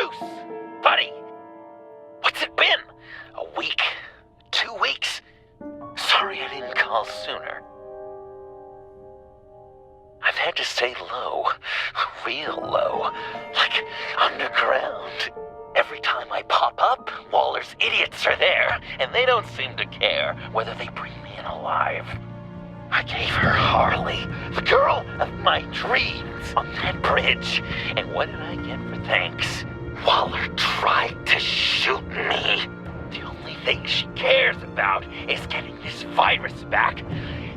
Bruce, buddy, what's it been? A week? 2 weeks? Sorry I didn't call sooner. I've had to stay low, real low, like underground. Every time I pop up, Waller's idiots are there, and they don't seem to care whether they bring me in alive. I gave her Harley, the girl of my dreams, on that bridge, and what did I get for thanks? Waller tried to shoot me. The only thing she cares about is getting this virus back.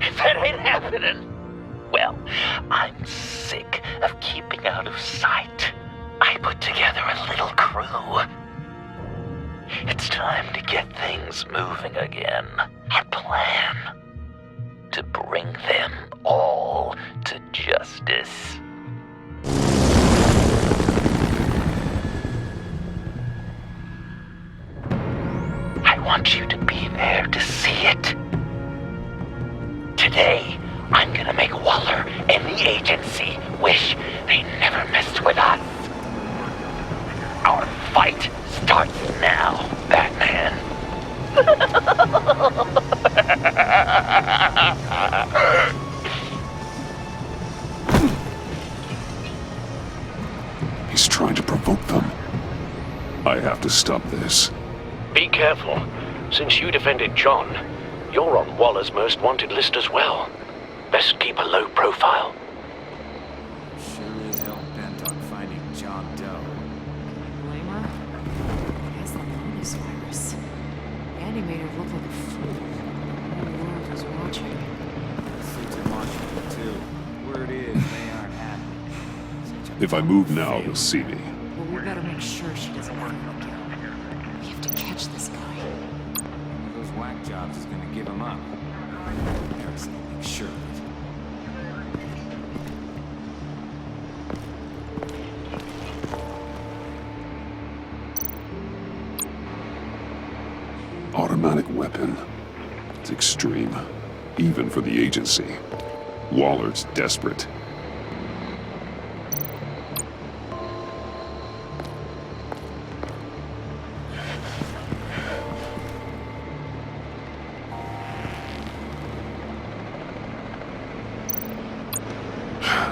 If that ain't happening, well, I'm sick of keeping out of sight. I put together a little crew. It's time to get things moving again. Our plan. To bring them all to justice. I want you to be there to see it. Today, I'm gonna make Waller and the agency wish they never messed with us. Our fight starts now, Batman. He's trying to provoke them. I have to stop this. Be careful. Since you defended John, you're on Waller's most wanted list as well. Best keep a low profile. Sure is hell-bent on finding John Doe. Blame her? He has the longest virus. And he made her look like a fool. The whole world was watching. Suits in Washington, too. Word is, they aren't happy. If I move now, you'll see me. Well, we better make sure she doesn't find again. We have to catch this guy. One of those whack jobs is gonna give him up. Eric's gonna make sure of it. Automatic weapon. It's extreme, even for the agency. Waller's desperate.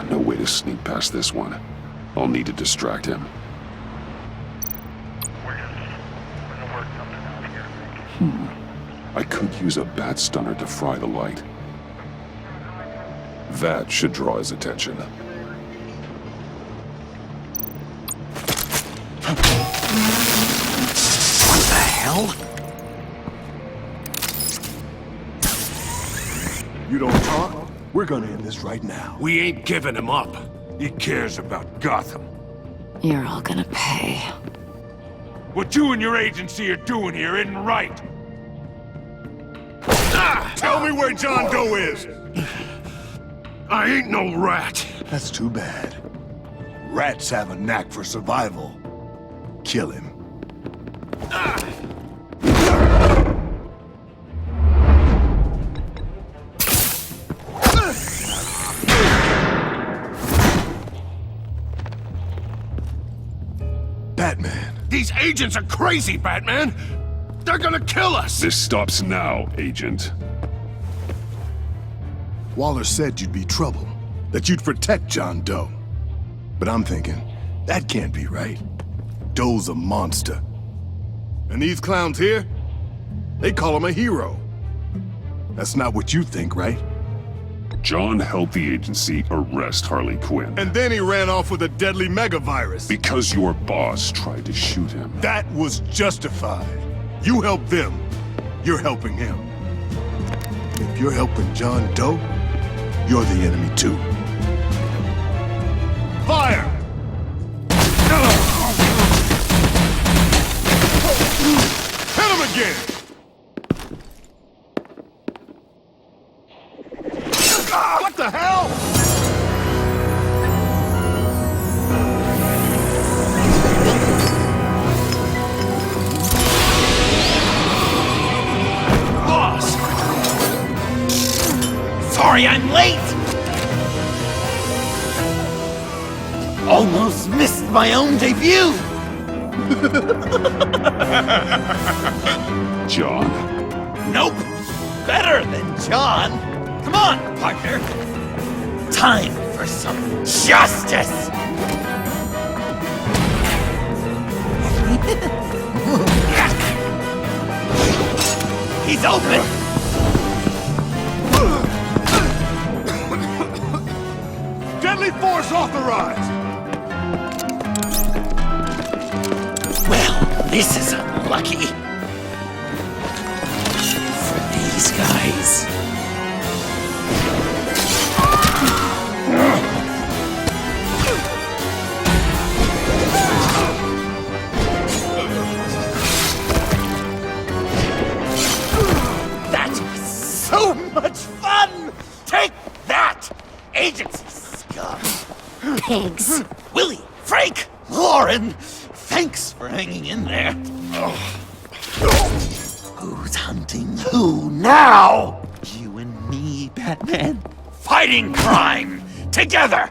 No way to sneak past this one. I'll need to distract him. I could use a bat stunner to fry the light. That should draw his attention. What the hell? You don't talk? We're gonna end this right now. We ain't giving him up. He cares about Gotham. You're all gonna pay. What you and your agency are doing here isn't right. Tell me where John Doe is! I ain't no rat. That's too bad. Rats have a knack for survival. Kill him. Batman. These agents are crazy, Batman. They're gonna kill us. This stops now, Agent. Waller said you'd be trouble, that you'd protect John Doe. But I'm thinking, that can't be right. Doe's a monster. And these clowns here, they call him a hero. That's not what you think, right? John helped the agency arrest Harley Quinn. And then he ran off with a deadly megavirus. Because your boss tried to shoot him. That was justified. You help them, you're helping him. If you're helping John Doe, you're the enemy too. Fire! Hit him again! What the hell? Boss! Sorry I'm late! Almost missed my own debut! John? Nope. Better than John. Come on, partner. Time for some justice. He's open. Deadly force authorized! Well, this is unlucky. For these guys. That was so much fun! Take that, agency scum! Pigs. Willie, Frank, Lauren, thanks for hanging in there. Who's hunting who now? You and me, Batman. Fighting crime together.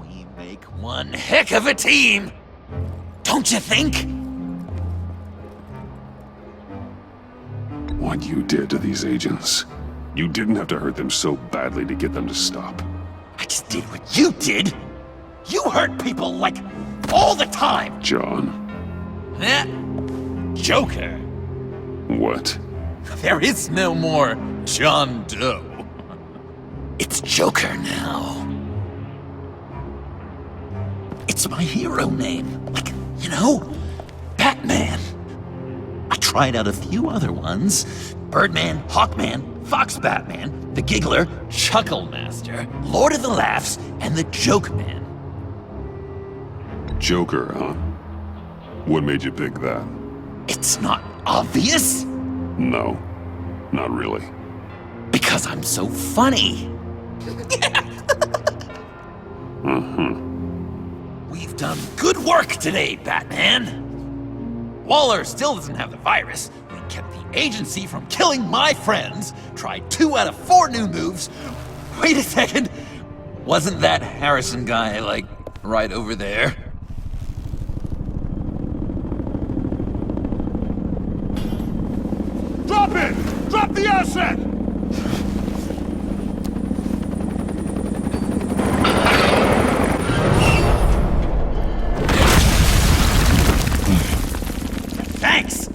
We make one heck of a team. Don't you think? What you did to these agents. You didn't have to hurt them so badly to get them to stop. I just did what you did. You hurt people like all the time. John? Eh? Joker. What? There is no more John Doe. It's Joker now. It's my hero name. Like, you know, Batman. I tried out a few other ones. Birdman, Hawkman, Fox Batman, the Giggler, Chuckle Master, Lord of the Laughs, and the Joke Man. Joker, huh? What made you pick that? It's not obvious. No, not really. Because I'm so funny. We've done good work today, Batman. Waller still doesn't have the virus. We kept the agency from killing my friends. Tried 2 out of 4 new moves. Wait a second. Wasn't that Harrison guy, like, right over there? Drop it! Drop the asset! Thanks!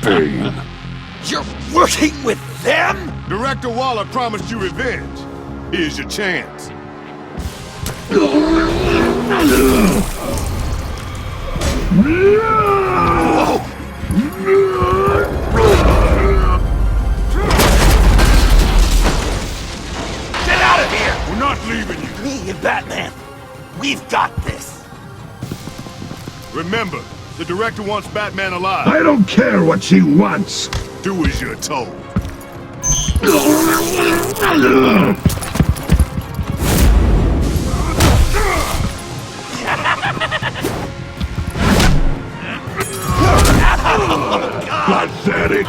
Bane. You're working with them? Director Waller promised you revenge. Here's your chance. Get out of here! We're not leaving you. Me and Batman, we've got this. Remember, the director wants Batman alive. I don't care what she wants. Do as you're told. Pathetic.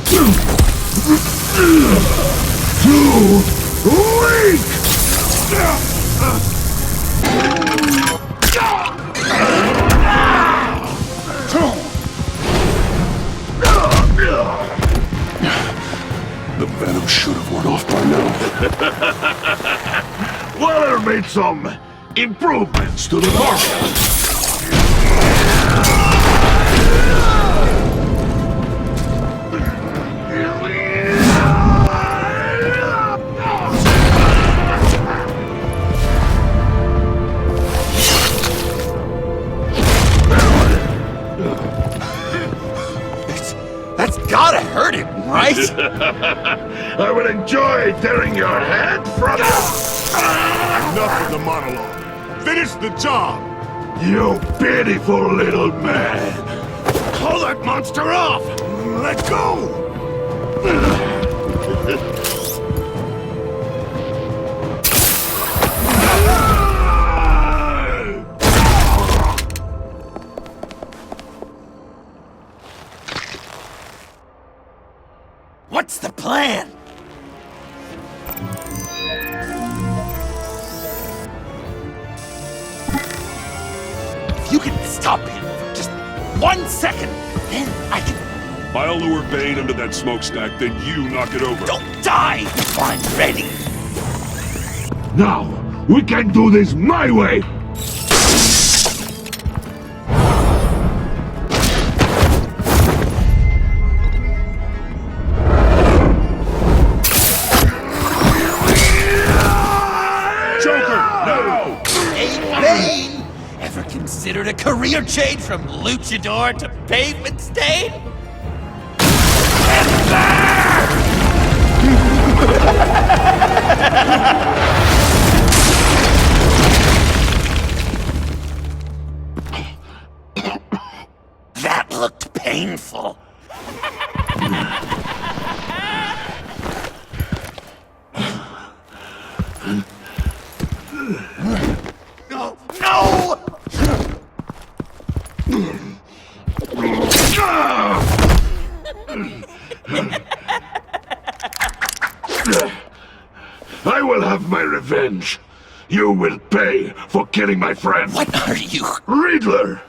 Too weak! The venom should have worn off by now. Waller made some improvements to the market. That's gotta hurt him, right? I would enjoy tearing your head from Enough of the monologue. Finish the job. you, pitiful little man. Call that monster off. Let go. What's the plan? If you can stop him for just 1 second, then I can... I'll lure Bane under that smokestack, then you knock it over. Don't die if I'm ready! Now, we can do this my way. Bane! Ever considered a career change from luchador to pavement stain? That looked painful. No! No! I will have my revenge. You will pay for killing my friend. What are you? Riddler!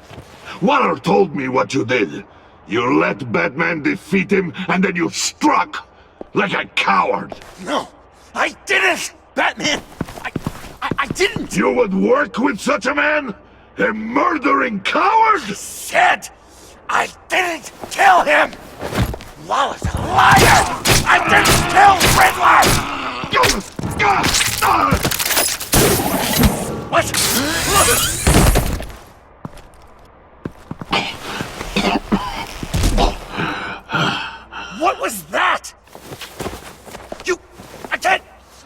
Waller told me what you did. You let Batman defeat him, and then you struck like a coward. No! I didn't! Batman! I didn't! You would work with such a man? A murdering coward? Said I didn't kill him! Waller's a liar! I didn't kill Riddler! What? What was that?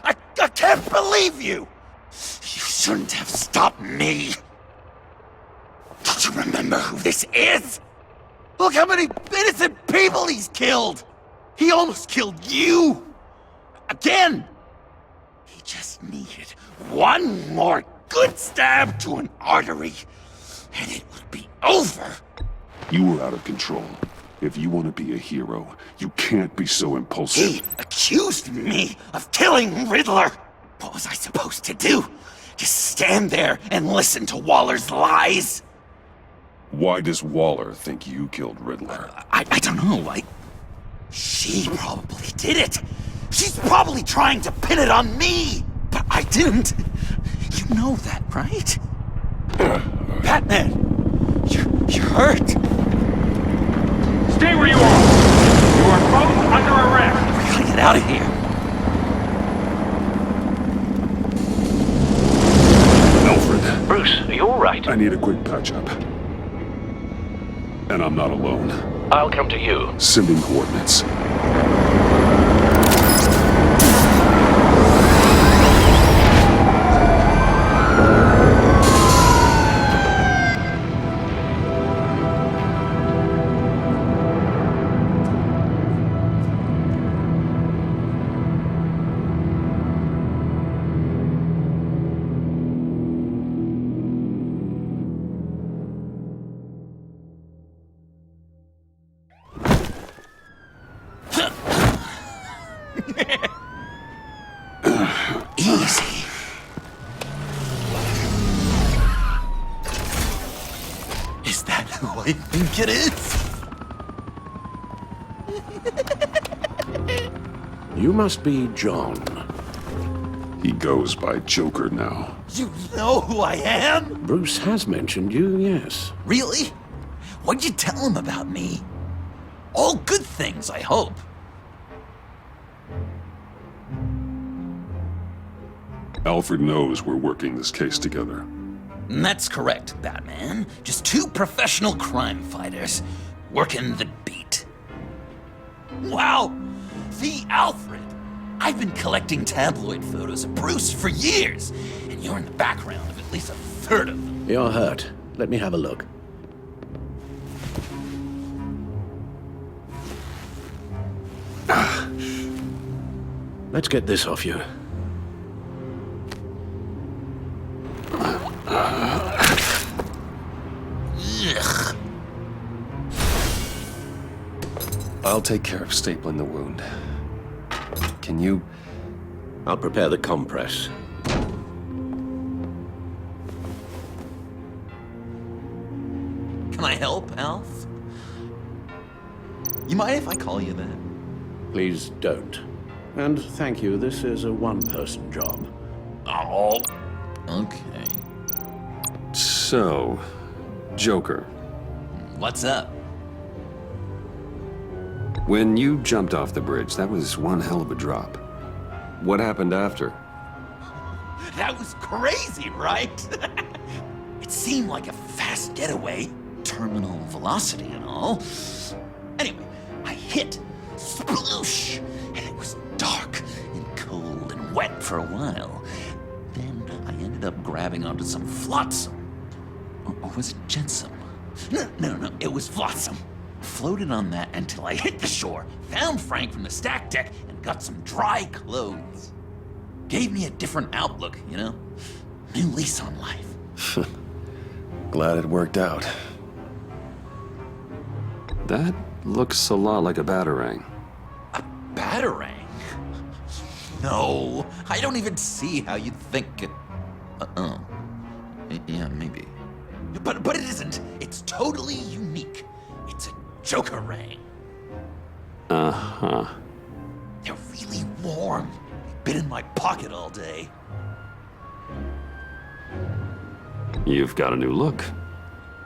I can't believe you! You shouldn't have stopped me! Don't you remember who this is? Look how many innocent people he's killed! He almost killed you! Again! He just needed one more good stab to an artery, and it would be over! You were out of control. If you want to be a hero, you can't be so impulsive. He accused me of killing Riddler! What was I supposed to do? Just stand there and listen to Waller's lies? Why does Waller think you killed Riddler? I don't know, She probably did it! She's probably trying to pin it on me! But I didn't! You know that, right? Batman! You're hurt! Stay where you are! You are both under arrest! We gotta get out of here! Alfred, Bruce, are you all right? I need a quick patch-up. And I'm not alone. I'll come to you. Sending coordinates. Easy. Is that who I think it is? You must be John. He goes by Joker now. You know who I am? Bruce has mentioned you, yes. Really? What'd you tell him about me? All good things, I hope. Alfred knows we're working this case together. That's correct, Batman. Just two professional crime fighters working the beat. Wow! The Alfred! I've been collecting tabloid photos of Bruce for years, and you're in the background of at least a third of them. You're hurt. Let me have a look. Let's get this off you. Ugh. I'll take care of stapling the wound. Can you? I'll prepare the compress. Can I help, Alf? You mind if I call you that? Please don't. And thank you, this is a one-person job. Oh, okay. So, Joker, What's up? when you jumped off the bridge, that was one hell of a drop. What happened after? That was crazy, right? It seemed like a fast getaway, terminal velocity and all. Anyway, I hit, sploosh, and it was dark and cold and wet for a while. Then I ended up grabbing onto some flotsam. Or was it jetsam? No, it was flotsam. Floated on that until I hit the shore, found Frank from the stack deck, and got some dry clothes. Gave me a different outlook, you know? New lease on life. Glad it worked out. That looks a lot like a batarang. Batarang? No, I don't even see how you'd think it... Yeah, maybe. But it isn't. It's totally unique. It's a Jokerang. Uh-huh. They're really warm. Been in my pocket all day. You've got a new look.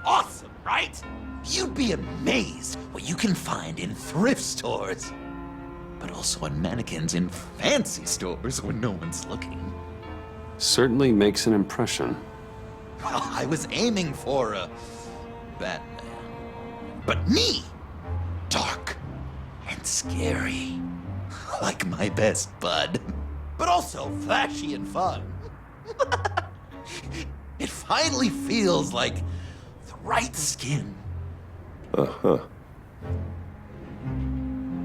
Awesome, right? You'd be amazed what you can find in thrift stores. But also on mannequins in fancy stores when no one's looking. Certainly makes an impression. Well, I was aiming for a Batman. But me! Dark and scary. Like my best bud. But also flashy and fun. It finally feels like the right skin. Uh-huh.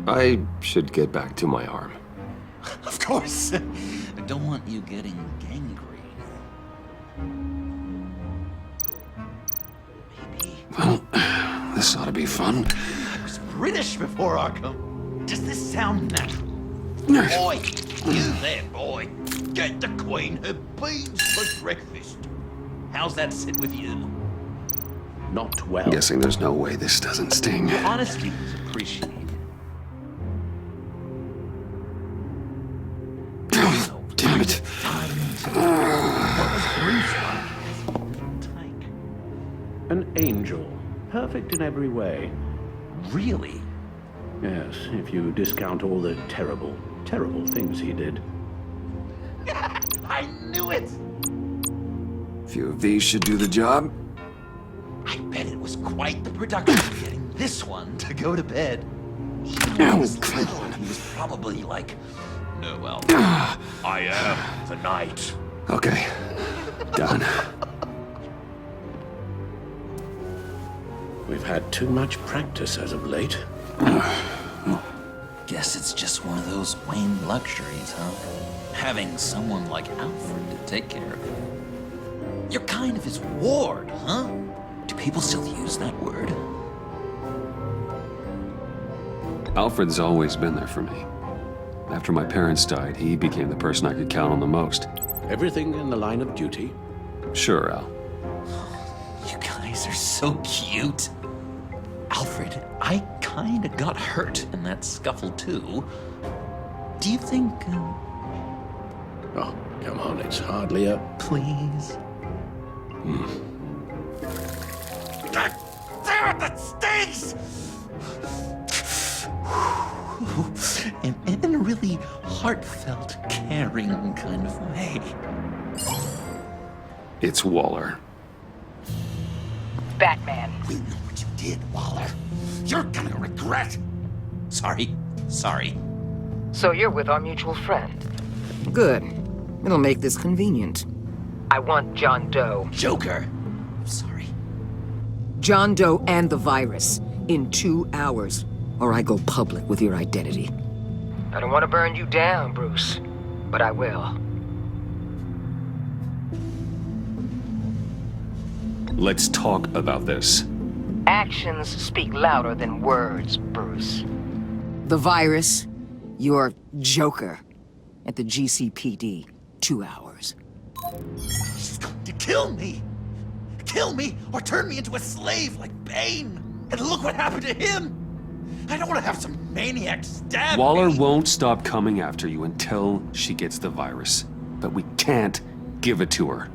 I should get back to my arm. Of course. I don't want you getting gangrene. Maybe. Well, this ought to be fun. I was British before Arkham. Does this sound natural? Boy, you there, boy. Get the Queen her beans for breakfast. How's that sit with you? Not well. Guessing there's no way this doesn't sting. Your honesty is appreciated. Damn it. What was Bruce like? Tyke. An angel. Perfect in every way. Really? Yes, if you discount all the terrible, terrible things he did. I knew it! Few of these should do the job. I bet it was quite the production getting this one to go to bed. Even when he was little, he was probably like, no, well, I am the night. Okay. Done. We've had too much practice as of late. Guess it's just one of those Wayne luxuries, huh? Having someone like Alfred to take care of you. You're kind of his ward, huh? Do people still use that word? Alfred's always been there for me. After my parents died, he became the person I could count on the most. Everything in the line of duty. Sure, Al. You guys are so cute. Alfred, I kinda got hurt in that scuffle too. Do you think, Oh, come on, it's hardly a... please? God damn it, that stings! in a really heartfelt, caring kind of way. It's Waller. Batman. You know what you did, Waller. You're gonna regret. Sorry. So you're with our mutual friend. Good. It'll make this convenient. I want John Doe. Joker. I'm sorry. John Doe and the virus in 2 hours, or I go public with your identity. I don't want to burn you down, Bruce, but I will. Let's talk about this. Actions speak louder than words, Bruce. The virus, your Joker, at the GCPD, 2 hours. She's going to kill me! Kill me or turn me into a slave like Bane! And look what happened to him! I don't want to have some maniac stab Waller me! won't stop coming after you until she gets the virus. But we can't give it to her.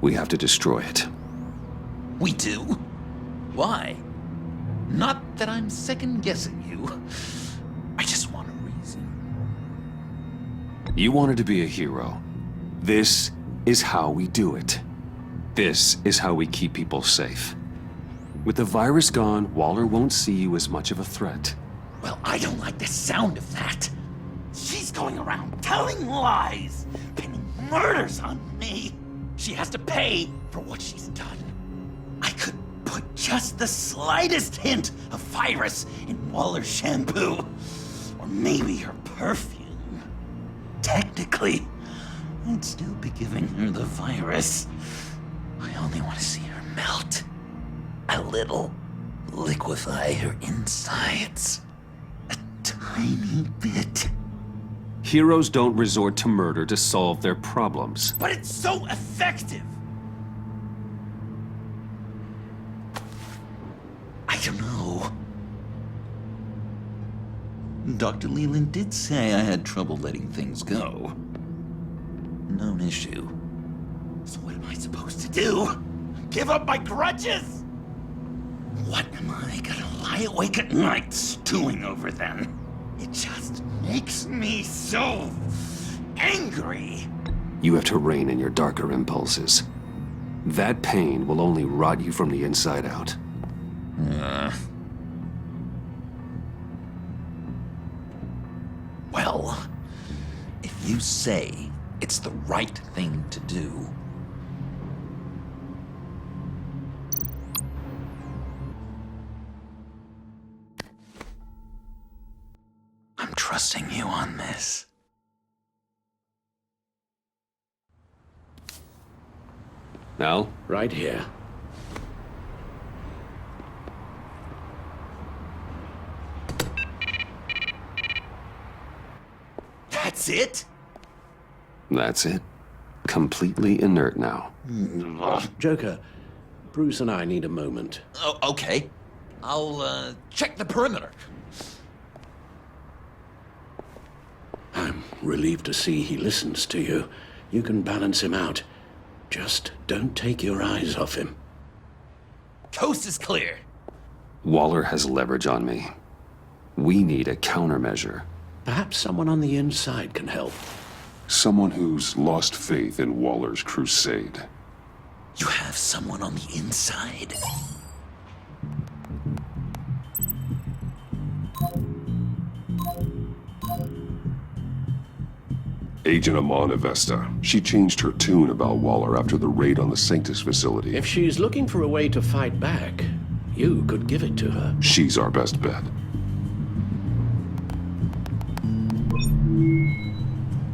We have to destroy it. We do? Why? Not that I'm second-guessing you. I just want a reason. You wanted to be a hero. This is how we do it. This is how we keep people safe. With the virus gone, Waller won't see you as much of a threat. Well, I don't like the sound of that. She's going around telling lies, pinning murders on me. She has to pay for what she's done. I could put just the slightest hint of virus in Waller's shampoo. Or maybe her perfume. Technically, I'd still be giving her the virus. I only want to see her melt. A little. Liquefy her insides. A tiny bit. Heroes don't resort to murder to solve their problems. But it's so effective! I don't know. Dr. Leland did say I had trouble letting things go. Known issue. So what am I supposed to do? Give up my grudges? What am I gonna lie awake at night stewing over then? It just makes me so angry. You have to rein in your darker impulses. That pain will only rot you from the inside out. Well, if you say it's the right thing to do, I'm trusting you on this. Al? Right here. That's it? That's it. Completely inert now. Joker, Bruce and I need a moment. Oh, okay. I'll, check the perimeter. I'm relieved to see he listens to you. You can balance him out. Just don't take your eyes off him. Coast is clear. Waller has leverage on me. We need a countermeasure. Perhaps someone on the inside can help. Someone who's lost faith in Waller's crusade. You have someone on the inside? Agent Amanda Vesta. She changed her tune about Waller after the raid on the Sanctus facility. If she's looking for a way to fight back, you could give it to her. She's our best bet.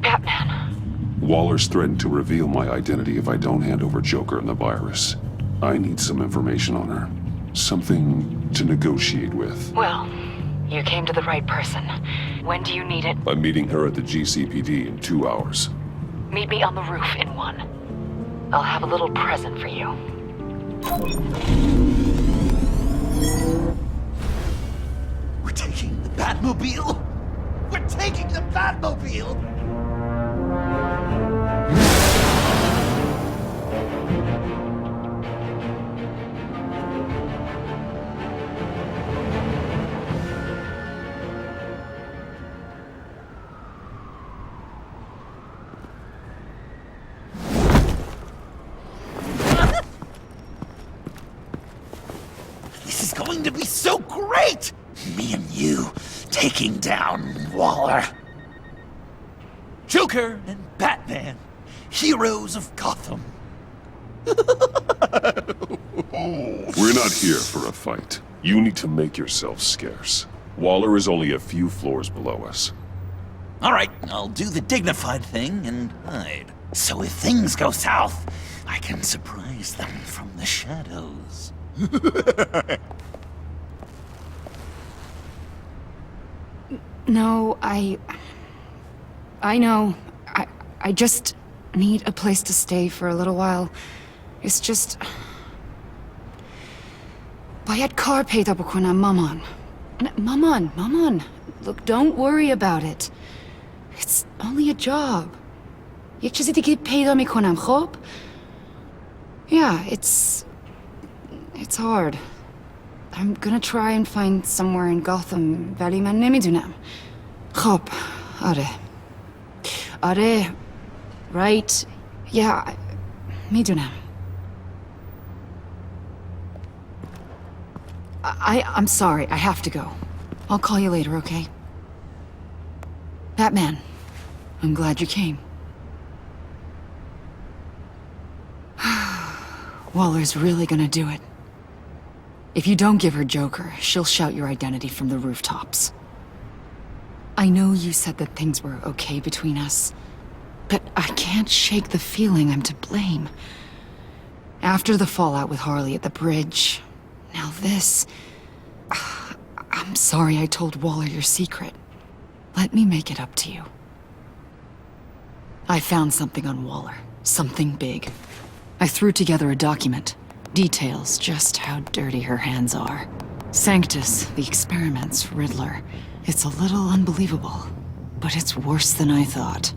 Batman. Waller's threatened to reveal my identity if I don't hand over Joker and the virus. I need some information on her. Something to negotiate with. Well, you came to the right person. When do you need it? I'm meeting her at the GCPD in 2 hours. Meet me on the roof in 1. I'll have a little present for you. We're taking the Batmobile? We're taking the Batmobile! is going to be so great! Me and you taking down Waller. Joker and Batman, heroes of Gotham. We're not here for a fight. You need to make yourself scarce. Waller is only a few floors below us. All right, I'll do the dignified thing and hide. So if things go south, I can surprise them from the shadows. No, I know. I just need a place to stay for a little while. It's just... Bayad kar peyda bukonam maman. Maman. Look, don't worry about it. It's only a job. Yek chizi dige peyda mikonam, khob? Yeah, it's hard. I'm gonna try and find somewhere in Gotham, vali man nemidunam. Khob, Are, right? Yeah, midunam. I'm sorry, I have to go. I'll call you later, okay? Batman, I'm glad you came. Waller's really gonna do it. If you don't give her Joker, she'll shout your identity from the rooftops. I know you said that things were okay between us, but I can't shake the feeling I'm to blame. After the fallout with Harley at the bridge, now this... I'm sorry I told Waller your secret. Let me make it up to you. I found something on Waller. Something big. I threw together a document. Details just how dirty her hands are. Sanctus, the experiments, Riddler. It's a little unbelievable, but it's worse than I thought.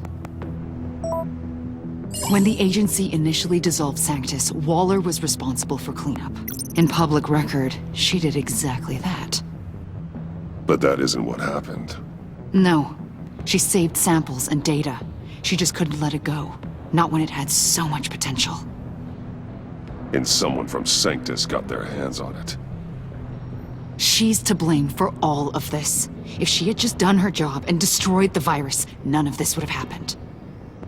When the agency initially dissolved Sanctus, Waller was responsible for cleanup. In public record, she did exactly that. But that isn't what happened. No. She saved samples and data. She just couldn't let it go. Not when it had so much potential. And someone from Sanctus got their hands on it. She's to blame for all of this. If she had just done her job and destroyed the virus, none of this would have happened.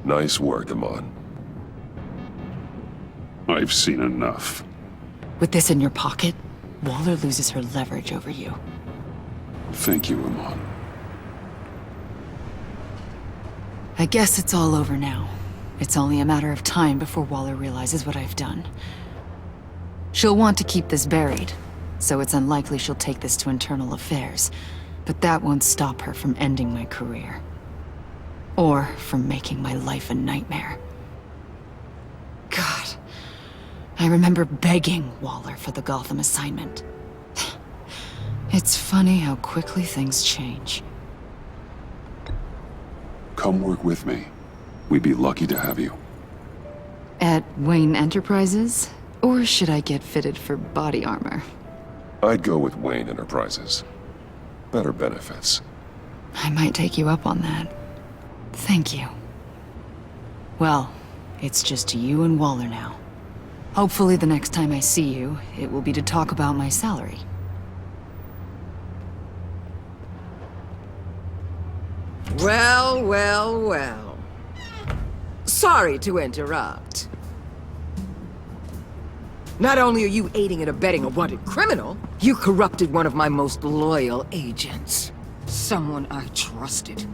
Nice work, Amon. I've seen enough. With this in your pocket, Waller loses her leverage over you. Thank you, Amon. I guess it's all over now. It's only a matter of time before Waller realizes what I've done. She'll want to keep this buried, so it's unlikely she'll take this to internal affairs. But that won't stop her from ending my career. Or from making my life a nightmare. God, I remember begging Waller for the Gotham assignment. It's funny how quickly things change. Come work with me. We'd be lucky to have you. At Wayne Enterprises? Or should I get fitted for body armor? I'd go with Wayne Enterprises. Better benefits. I might take you up on that. Thank you. Well, it's just you and Waller now. Hopefully the next time I see you, it will be to talk about my salary. Well. Sorry to interrupt. Not only are you aiding and abetting a wanted criminal, you corrupted one of my most loyal agents. Someone I trusted.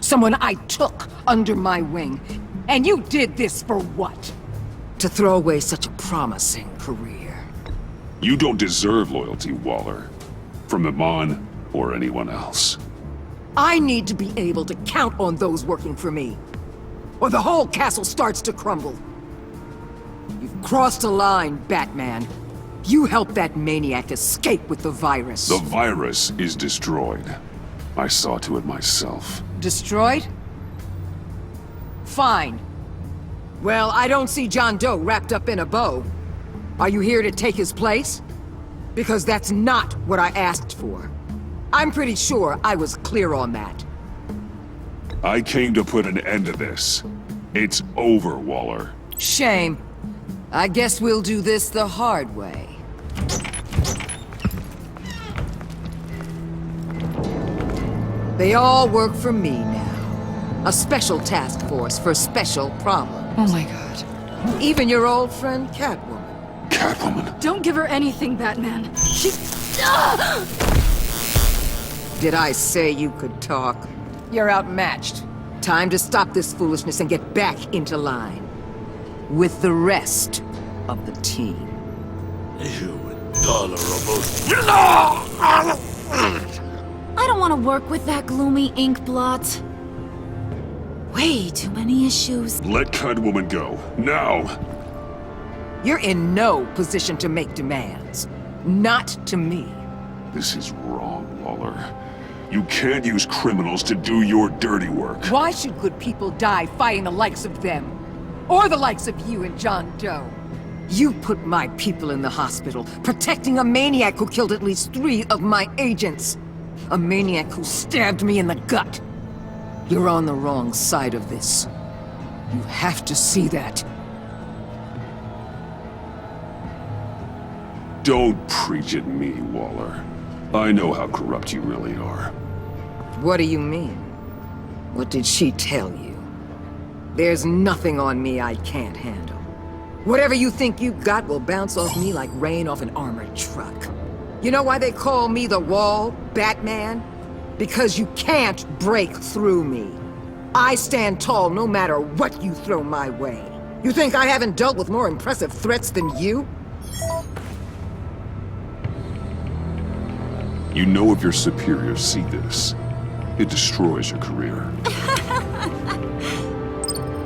Someone I took under my wing. And you did this for what? To throw away such a promising career. You don't deserve loyalty, Waller. From Amon or anyone else. I need to be able to count on those working for me. Or the whole castle starts to crumble. You've crossed a line, Batman. You helped that maniac escape with the virus. The virus is destroyed. I saw to it myself. Destroyed? Fine. Well, I don't see John Doe wrapped up in a bow. Are you here to take his place? Because that's not what I asked for. I'm pretty sure I was clear on that. I came to put an end to this. It's over, Waller. Shame. I guess we'll do this the hard way. They all work for me now. A special task force for special problems. Oh my god. Even your old friend Catwoman. Catwoman? Don't give her anything, Batman. She... Did I say you could talk? You're outmatched. Time to stop this foolishness and get back into line. With the rest of the team. You intolerable. I don't want to work with that gloomy ink blot. Way too many issues. Let Catwoman go. Now! You're in no position to make demands. Not to me. This is wrong, Waller. You can't use criminals to do your dirty work. Why should good people die fighting the likes of them? Or the likes of you and John Doe? You put my people in the hospital, protecting a maniac who killed at least 3 of my agents. A maniac who stabbed me in the gut. You're on the wrong side of this. You have to see that. Don't preach at me, Waller. I know how corrupt you really are. What do you mean? What did she tell you? There's nothing on me I can't handle. Whatever you think you got will bounce off me like rain off an armored truck. You know why they call me the Wall, Batman? Because you can't break through me. I stand tall no matter what you throw my way. You think I haven't dealt with more impressive threats than you? You know if your superiors see this, it destroys your career.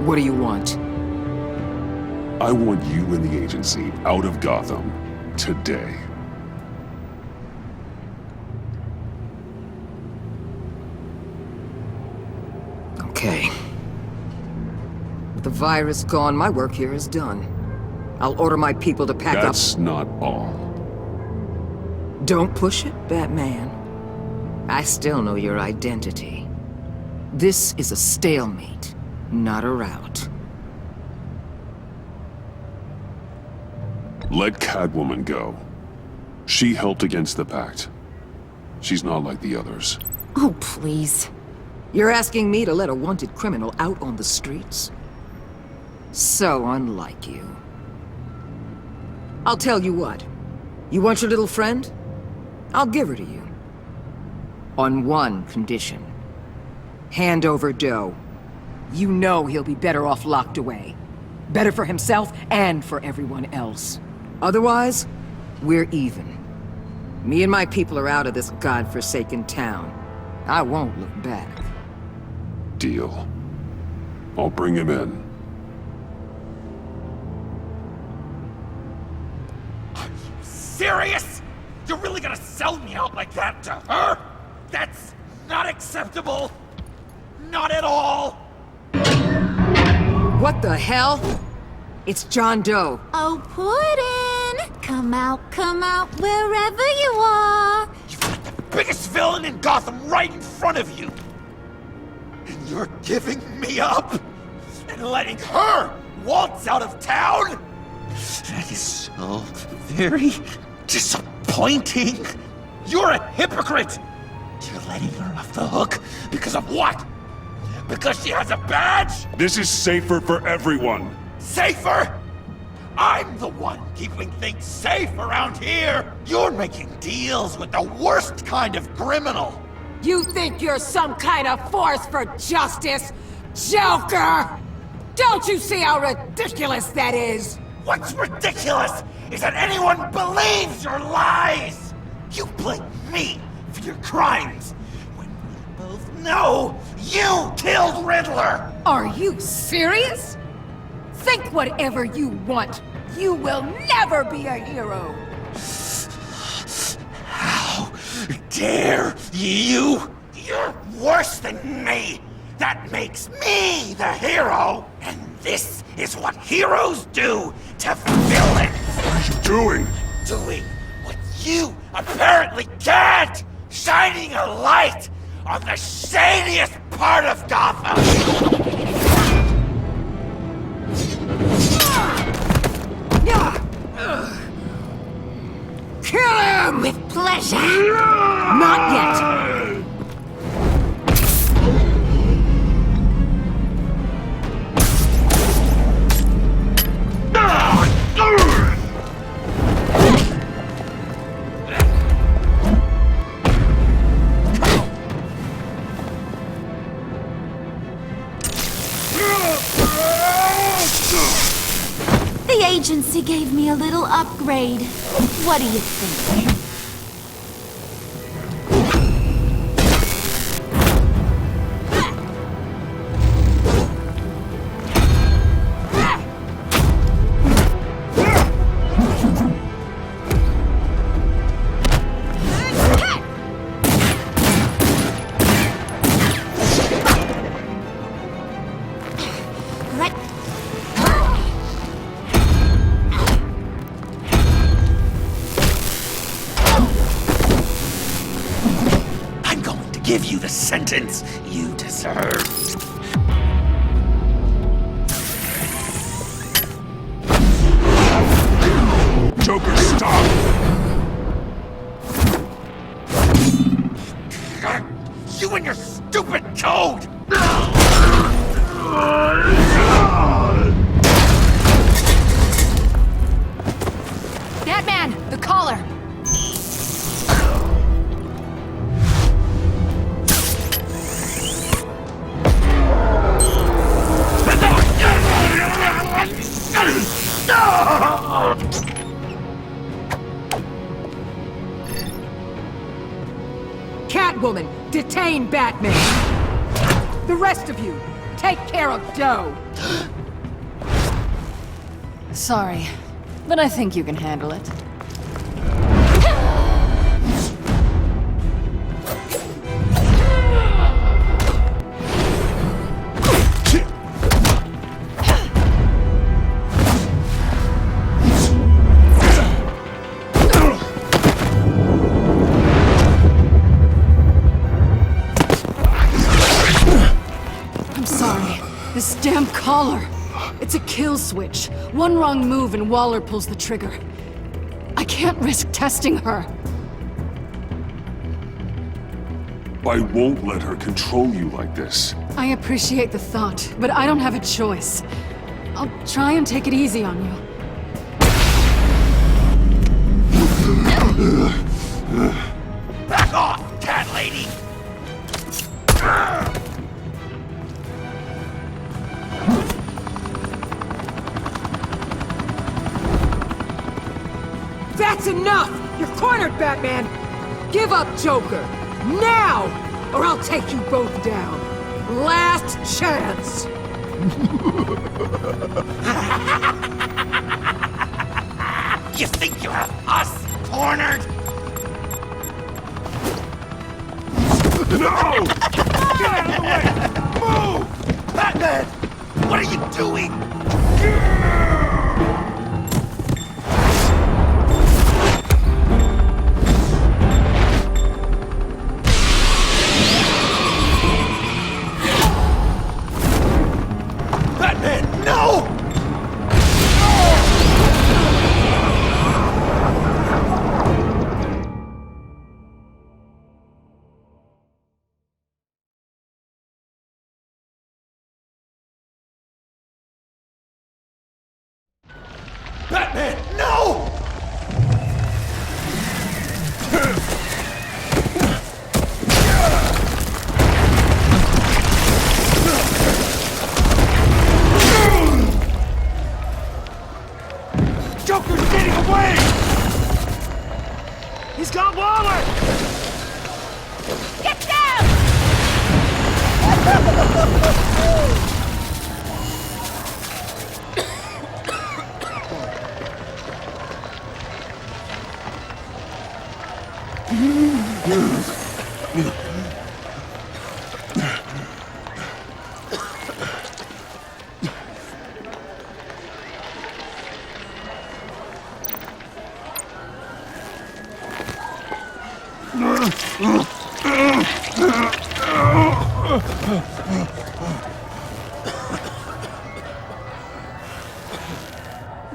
What do you want? I want you and the agency out of Gotham today. Okay. With the virus gone, my work here is done. I'll order my people to pack up. That's not all. Don't push it, Batman. I still know your identity. This is a stalemate, not a rout. Let Catwoman go. She helped against the Pact. She's not like the others. Oh, please. You're asking me to let a wanted criminal out on the streets? So unlike you. I'll tell you what. You want your little friend? I'll give her to you. On one condition. Hand over Doe. You know he'll be better off locked away. Better for himself and for everyone else. Otherwise, we're even. Me and my people are out of this godforsaken town. I won't look back. Deal. I'll bring him in. Serious? You're really gonna sell me out like that to her? That's not acceptable. Not at all. What the hell? It's John Doe. Oh, Puddin'! Come out, wherever you are! You've got the biggest villain in Gotham right in front of you. And you're giving me up? And letting her waltz out of town? That is so very disappointing. You're a hypocrite. You're letting her off the hook because of what? Because she has a badge? This is safer for everyone. Safer? I'm the one keeping things safe around here. You're making deals with the worst kind of criminal. You think you're some kind of force for justice, Joker? Don't you see how ridiculous that is? What's ridiculous is that anyone believes your lies. You blame me for your crimes when we both know you killed Riddler. Are you serious? Think whatever you want. You will never be a hero. How dare you? You're worse than me. That makes me the hero. And this is what heroes do to villains. What are you doing? Doing what you apparently can't. Shining a light on the shadiest part of Gotham. Kill him! With pleasure! Not yet! agency gave me a little upgrade. What do you think? Give you the sentence you deserve. Joker, stop! You and your stupid code! Batman, the collar! Catwoman, detain Batman! The rest of you, take care of Doe! Sorry, but I think you can handle it. This damn collar! It's a kill switch. One wrong move and Waller pulls the trigger. I can't risk testing her. I won't let her control you like this. I appreciate the thought, but I don't have a choice. I'll try and take it easy on you. Back off, cat lady! That's enough! You're cornered, Batman! Give up Joker! Now! Or I'll take you both down! Last chance! You think you have us cornered? No! Get out of the way! Move! Batman! What are you doing? Batman, no! Batman, no! Joker's getting away! He's got Waller! Get down!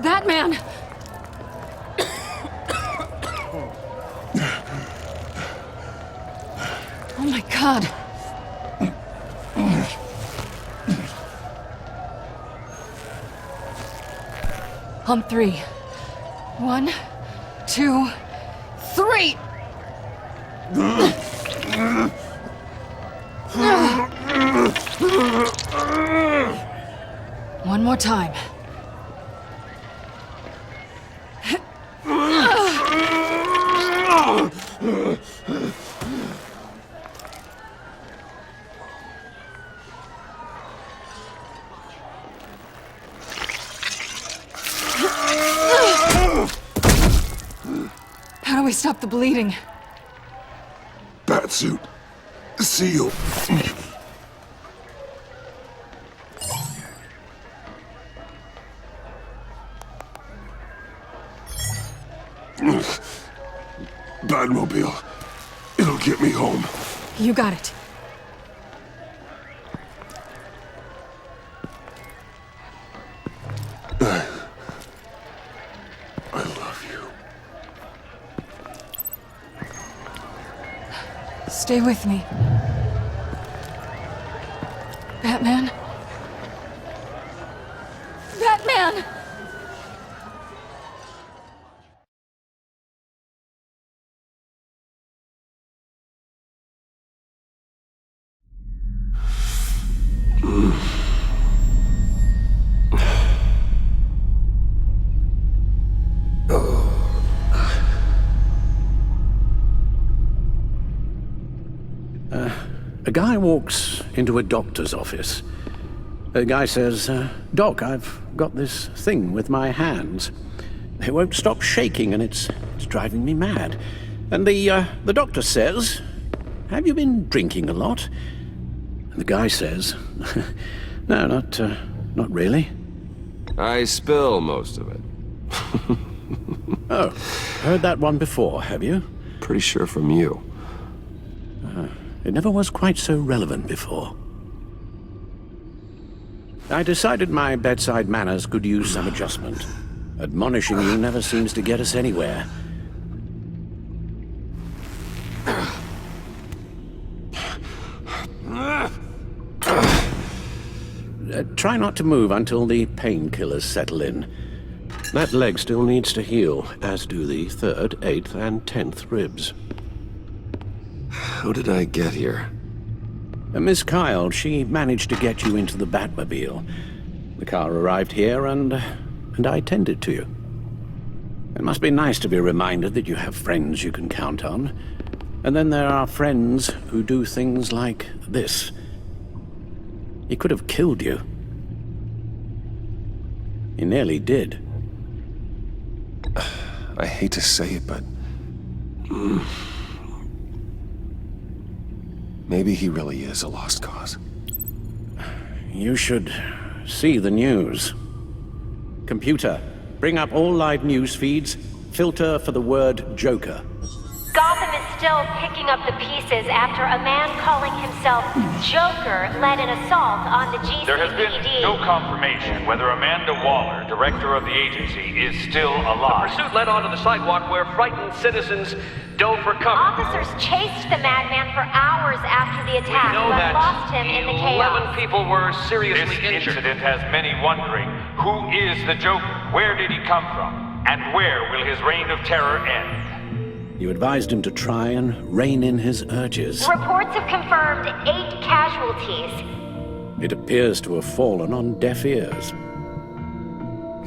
Batman! Oh my God! On three. 1, 2, 3! One more time. How do we stop the bleeding? Batsuit. Seal. Batmobile. It'll get me home. You got it. I love you. Stay with me. Batman? Batman! A guy walks into a doctor's office. The guy says, Doc, I've got this thing with my hands. They won't stop shaking and it's driving me mad. And the doctor says, have you been drinking a lot? And the guy says, no, not really. I spill most of it. Oh, heard that one before, have you? Pretty sure from you. It never was quite so relevant before. I decided my bedside manners could use some adjustment. Admonishing you never seems to get us anywhere. Try not to move until the painkillers settle in. That leg still needs to heal, as do the 3rd, 8th, and 10th ribs. How did I get here? Miss Kyle, she managed to get you into the Batmobile. The car arrived here and I tended to you. It must be nice to be reminded that you have friends you can count on. And then there are friends who do things like this. He could have killed you. He nearly did. I hate to say it, but... maybe he really is a lost cause. You should see the news. Computer, bring up all live news feeds. Filter for the word Joker. Gotham is still picking up the pieces after a man calling himself Joker led an assault on the GCPD. There has been no confirmation whether Amanda Waller, director of the agency, is still alive. The pursuit led onto the sidewalk where frightened citizens dove for cover. Officers chased the madman for hours after the attack, We know but that lost him in the 11 chaos. people were seriously This injured. incident has many wondering, who is the Joker? Where did he come from? And where will his reign of terror end? You advised him to try and rein in his urges. Reports have confirmed 8 casualties. It appears to have fallen on deaf ears.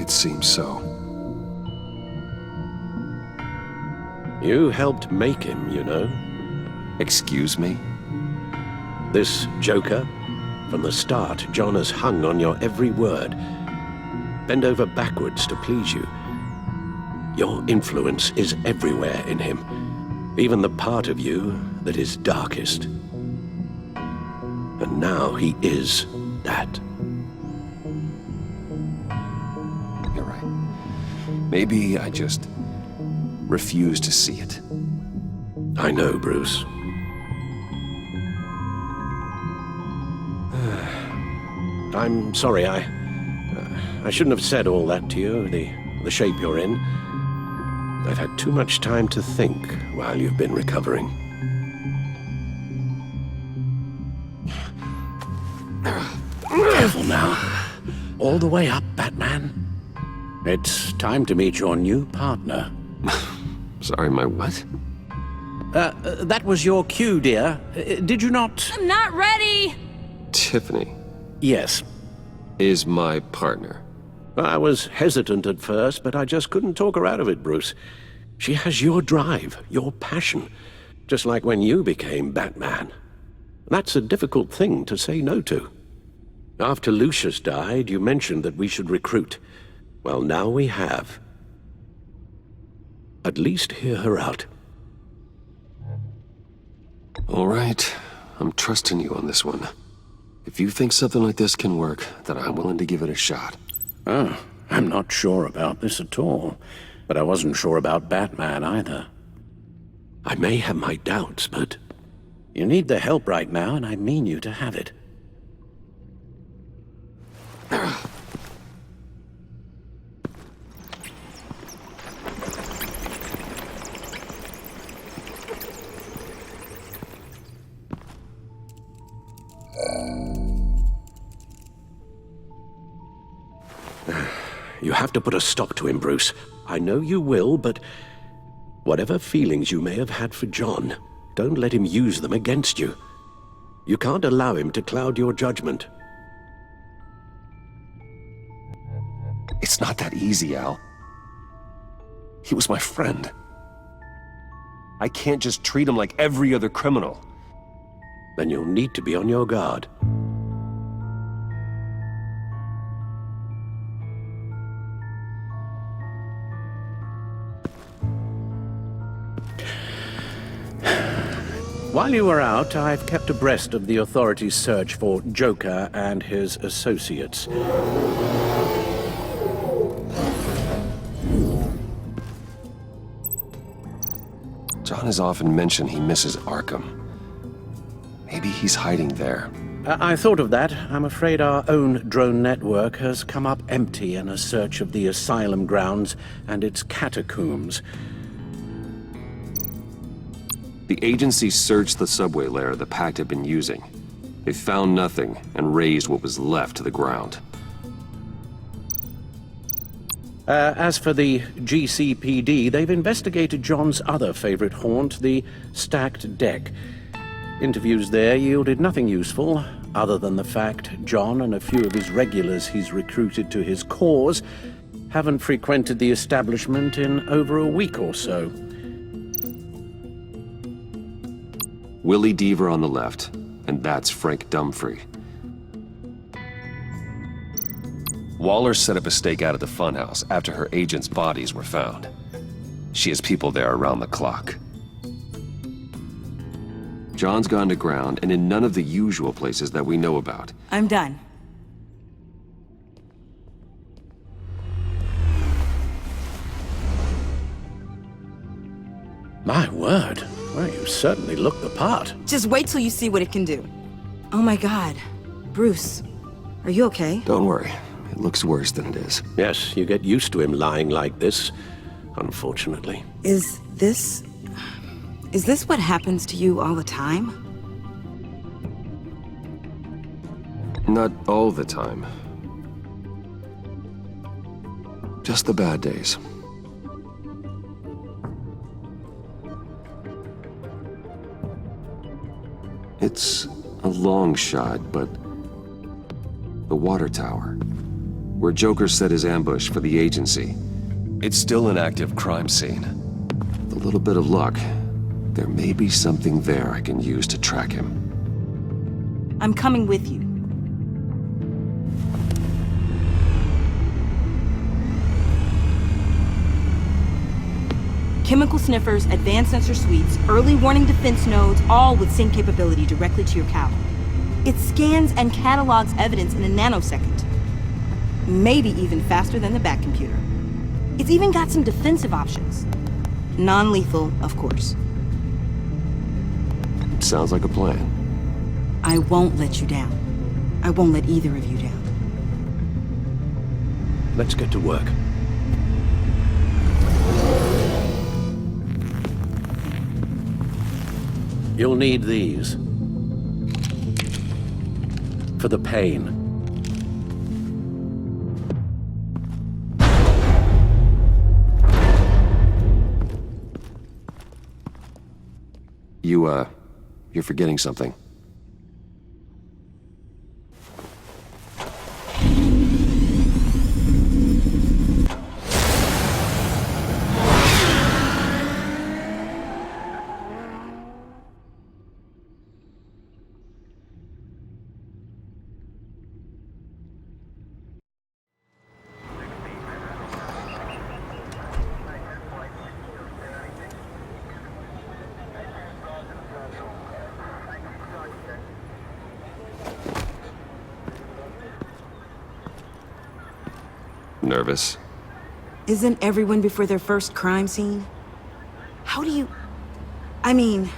It seems so. You helped make him, you know. Excuse me? This Joker, from the start, John has hung on your every word. Bend over backwards to please you. Your influence is everywhere in him, even the part of you that is darkest. And now he is that. You're right. Maybe I just refuse to see it. I know, Bruce. I'm sorry, I shouldn't have said all that to you, the shape you're in. I've had too much time to think while you've been recovering. Careful now. All the way up, Batman. It's time to meet your new partner. Sorry, my what? That was your cue, dear. Did you not? I'm not ready! Tiffany Yes. is my partner. I was hesitant at first, but I just couldn't talk her out of it, Bruce. She has your drive, your passion. Just like when you became Batman. That's a difficult thing to say no to. After Lucius died, you mentioned that we should recruit. Well, now we have. At least hear her out. All right. I'm trusting you on this one. If you think something like this can work, then I'm willing to give it a shot. Oh, I'm not sure about this at all. But I wasn't sure about Batman either. I may have my doubts, but you need the help right now, and I mean you to have it. You have to put a stop to him, Bruce. I know you will, but whatever feelings you may have had for John, don't let him use them against you. You can't allow him to cloud your judgment. It's not that easy, Al. He was my friend. I can't just treat him like every other criminal. Then you'll need to be on your guard. While you were out, I've kept abreast of the authorities' search for Joker and his associates. John has often mentioned he misses Arkham. Maybe he's hiding there. I thought of that. I'm afraid our own drone network has come up empty in a search of the asylum grounds and its catacombs. The agency searched the subway layer the Pact had been using. They found nothing and razed what was left to the ground. As for the GCPD, they've investigated John's other favorite haunt, the stacked deck. Interviews there yielded nothing useful, other than the fact John and a few of his regulars he's recruited to his cause haven't frequented the establishment in over a week or so. Willie Deaver on the left, and that's Frank Dumfrey. Waller set up a stakeout at the funhouse after her agents' bodies were found. She has people there around the clock. John's gone to ground and in none of the usual places that we know about. I'm done. My word. Well, you certainly look the part. Just wait till you see what it can do. Oh my God. Bruce, are you okay? Don't worry. It looks worse than it is. Yes, you get used to him lying like this, unfortunately. Is this what happens to you all the time? Not all the time. Just the bad days. It's a long shot, but the water tower, where Joker set his ambush for the agency, it's still an active crime scene. With a little bit of luck, there may be something there I can use to track him. I'm coming with you. Chemical sniffers, advanced sensor suites, early warning defense nodes, all with sync capability directly to your cow. It scans and catalogs evidence in a nanosecond. Maybe even faster than the Bat computer. It's even got some defensive options. Non-lethal, of course. Sounds like a plan. I won't let you down. I won't let either of you down. Let's get to work. You'll need these. For the pain. You're forgetting something. Nervous? Isn't everyone before their first crime scene? How do you... I mean,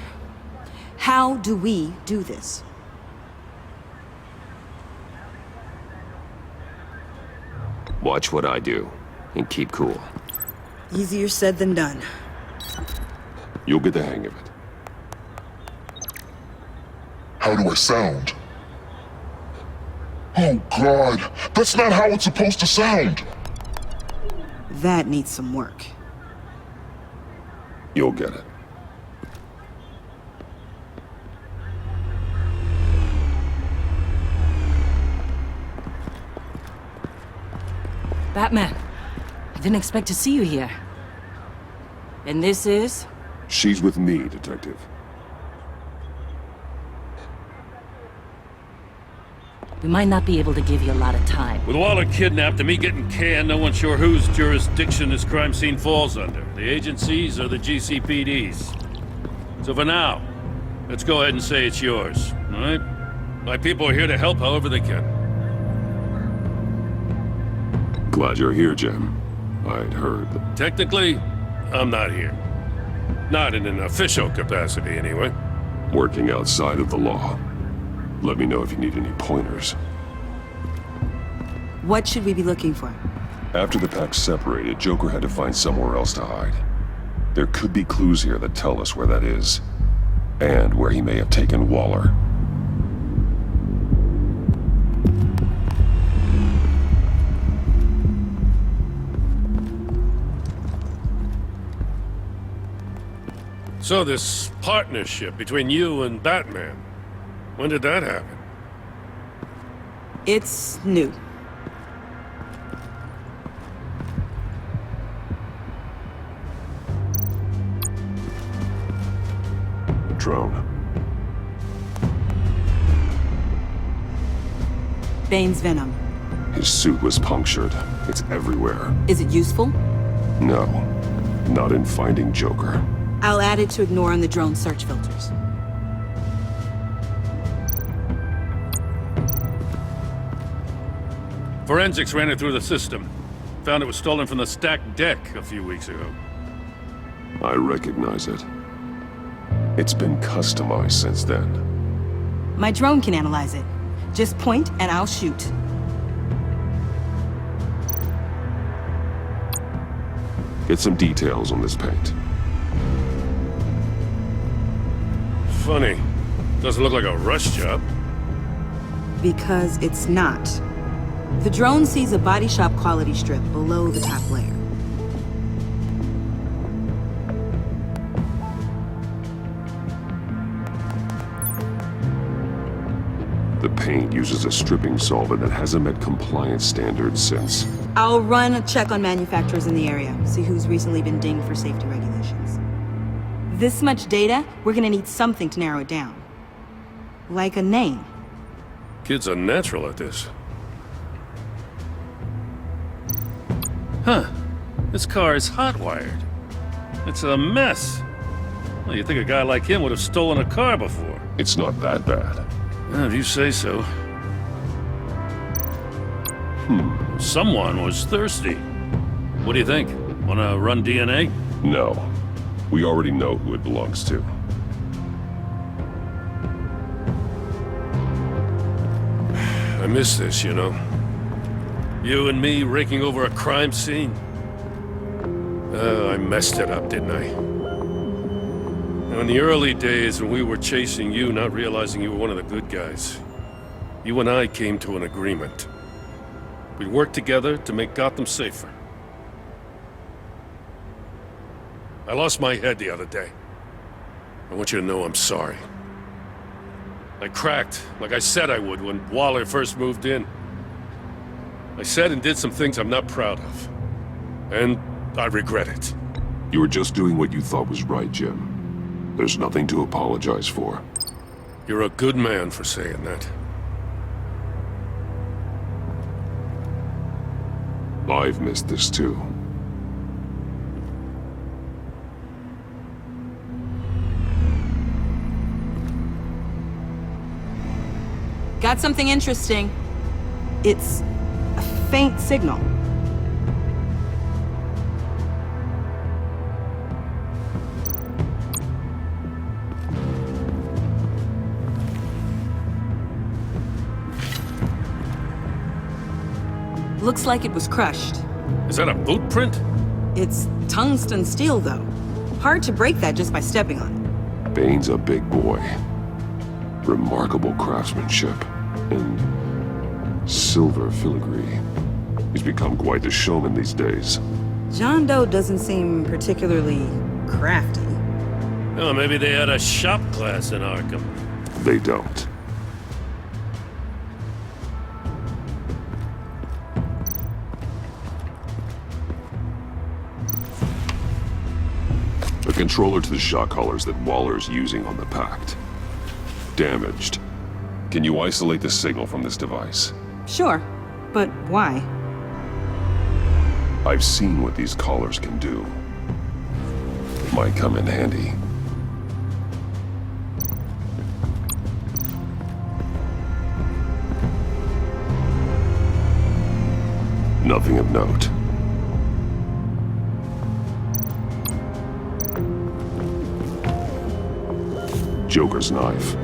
how do we do this? Watch what I do, and keep cool. Easier said than done. You'll get the hang of it. How do I sound? Oh God, that's not how it's supposed to sound. That needs some work. You'll get it. Batman, I didn't expect to see you here. And this is? She's with me, Detective. We might not be able to give you a lot of time. With Waller kidnapped and me getting canned, no one's sure whose jurisdiction this crime scene falls under. The agencies or the GCPD's. So for now, let's go ahead and say it's yours, all right? My people are here to help however they can. Glad you're here, Jim. I'd heard that... Technically, I'm not here. Not in an official capacity, anyway. Working outside of the law. Let me know if you need any pointers. What should we be looking for? After the pack separated, Joker had to find somewhere else to hide. There could be clues here that tell us where that is. And where he may have taken Waller. So this partnership between you and Batman, when did that happen? It's new. Drone. Bane's venom. His suit was punctured. It's everywhere. Is it useful? No. Not in finding Joker. I'll add it to ignore on the drone search filters. Forensics ran it through the system. Found it was stolen from the stacked deck a few weeks ago. I recognize it. It's been customized since then. My drone can analyze it. Just point and I'll shoot. Get some details on this paint. Funny. Doesn't look like a rush job. Because it's not. The drone sees a body shop quality strip below the top layer. The paint uses a stripping solvent that hasn't met compliance standards since. I'll run a check on manufacturers in the area, see who's recently been dinged for safety regulations. This much data, we're gonna need something to narrow it down. Like a name. Kid's a natural at this. Huh. This car is hot-wired. It's a mess. Well, you'd think a guy like him would have stolen a car before. It's not that bad. Well, if you say so. Someone was thirsty. What do you think? Wanna run DNA? No. We already know who it belongs to. I miss this, you know. You and me raking over a crime scene. I messed it up, didn't I? Now, in the early days when we were chasing you, not realizing you were one of the good guys, you and I came to an agreement. We'd work together to make Gotham safer. I lost my head the other day. I want you to know I'm sorry. I cracked, like I said I would when Waller first moved in. I said and did some things I'm not proud of. And I regret it. You were just doing what you thought was right, Jim. There's nothing to apologize for. You're a good man for saying that. I've missed this too. Got something interesting. It's a faint signal. Looks like it was crushed. Is that a boot print? It's tungsten steel, though. Hard to break that just by stepping on it. Bane's a big boy. Remarkable craftsmanship. And silver filigree. He's become quite the showman these days. John Doe doesn't seem particularly crafty. Oh, maybe they had a shop class in Arkham. They don't. A controller to the shock collars that Waller's using on the Pact. Damaged. Can you isolate the signal from this device? Sure, but why? I've seen what these collars can do. It might come in handy. Nothing of note. Joker's knife.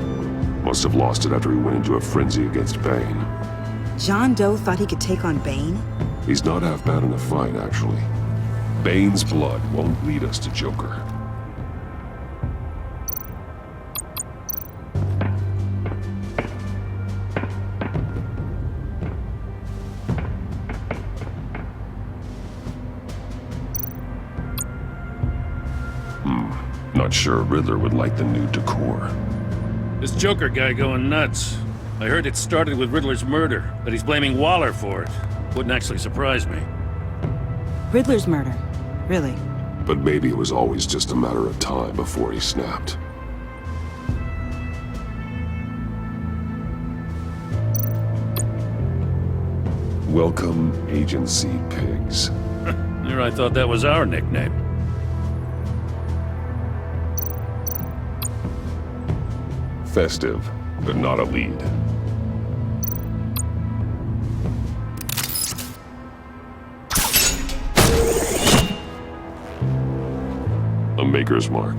Must have lost it after he went into a frenzy against Bane. John Doe thought he could take on Bane? He's not half bad in a fight, actually. Bane's blood won't lead us to Joker. Not sure Riddler would like the new decor. This Joker guy going nuts. I heard it started with Riddler's murder, but he's blaming Waller for it. Wouldn't actually surprise me. Riddler's murder? Really? But maybe it was always just a matter of time before he snapped. Welcome, Agency Pigs. Here I thought that was our nickname. Festive, but not a lead. A Maker's Mark.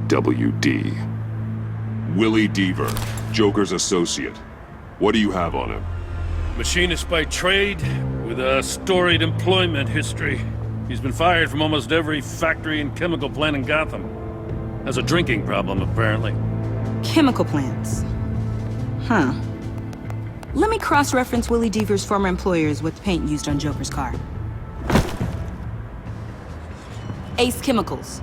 WD. Willie Deaver, Joker's associate. What do you have on him? Machinist by trade, with a storied employment history. He's been fired from almost every factory and chemical plant in Gotham. Has a drinking problem, apparently. Chemical plants. Huh. Let me cross-reference Willie Deaver's former employers with the paint used on Joker's car. Ace Chemicals.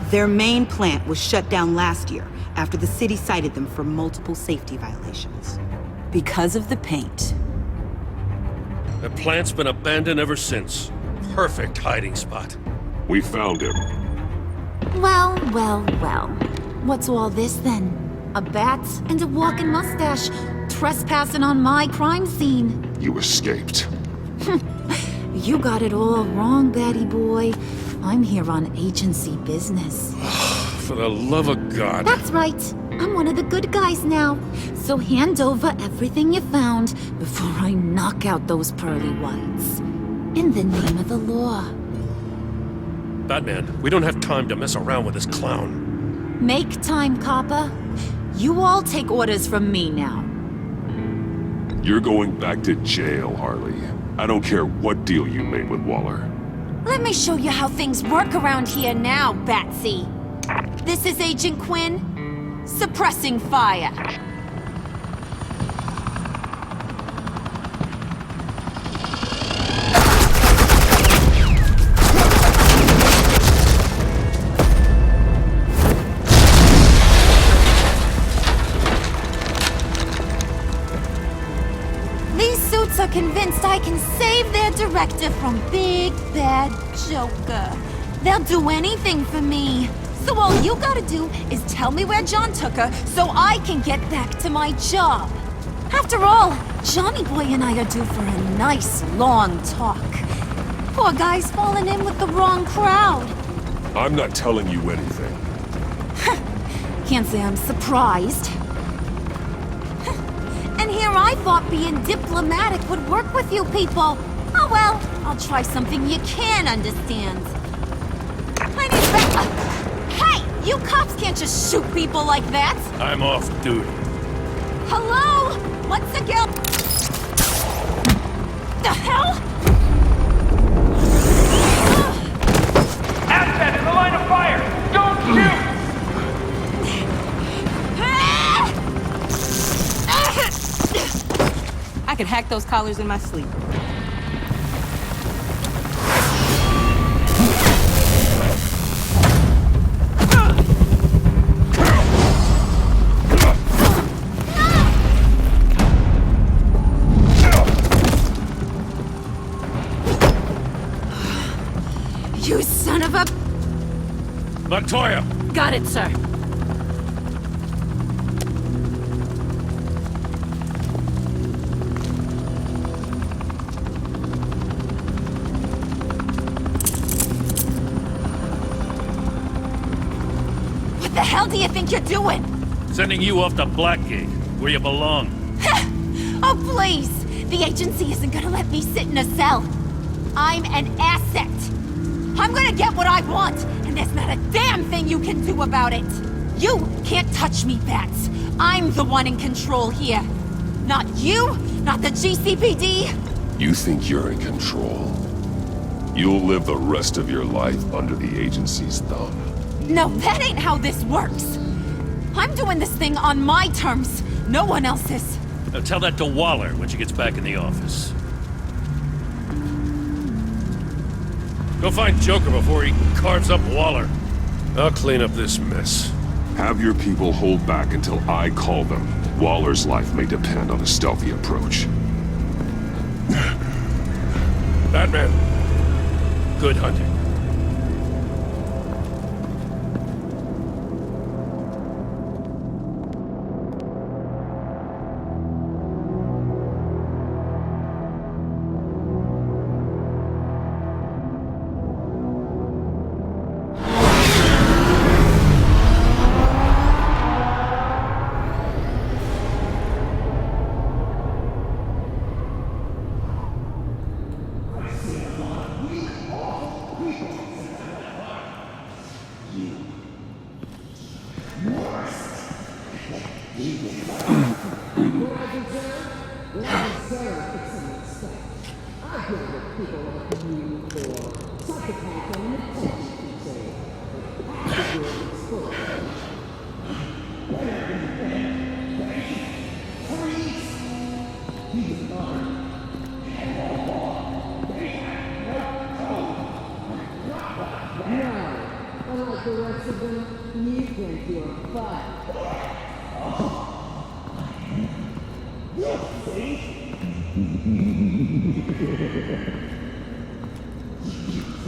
Their main plant was shut down last year after the city cited them for multiple safety violations. Because of the paint. The plant's been abandoned ever since. Perfect hiding spot. We found him. Well, well, well. What's all this then? A bat and a walking mustache, trespassing on my crime scene. You escaped. You got it all wrong, Batty boy. I'm here on agency business. For the love of God. That's right. I'm one of the good guys now. So hand over everything you found before I knock out those pearly whites. In the name of the law. Batman, we don't have time to mess around with this clown. Make time, copper. You all take orders from me now. You're going back to jail, Harley. I don't care what deal you made with Waller. Let me show you how things work around here now, Batsy. This is Agent Quinn, suppressing fire. Are convinced I can save their director from Big Bad Joker. They'll do anything for me. So all you gotta do is tell me where John took her so I can get back to my job. After all, Johnny Boy and I are due for a nice long talk. Poor guy's fallen in with the wrong crowd. I'm not telling you anything. Can't say I'm surprised. And here I thought being diplomatic would work with you people. Oh well, I'll try something you can understand. I need Hey! You cops can't just shoot people like that! I'm off duty. Hello? What's the guilt? the hell? Asset in the line of fire! Don't shoot! I could hack those collars in my sleep. You son of a... Montoya! Got it, sir. What the hell do you think you're doing? Sending you off to Blackgate, where you belong. Oh, please! The agency isn't gonna let me sit in a cell. I'm an asset. I'm gonna get what I want, and there's not a damn thing you can do about it. You can't touch me, Bats. I'm the one in control here. Not you, not the GCPD. You think you're in control? You'll live the rest of your life under the agency's thumb. No, that ain't how this works. I'm doing this thing on my terms, no one else's. Now tell that to Waller when she gets back in the office. Go find Joker before he carves up Waller. I'll clean up this mess. Have your people hold back until I call them. Waller's life may depend on a stealthy approach. Batman, good hunting.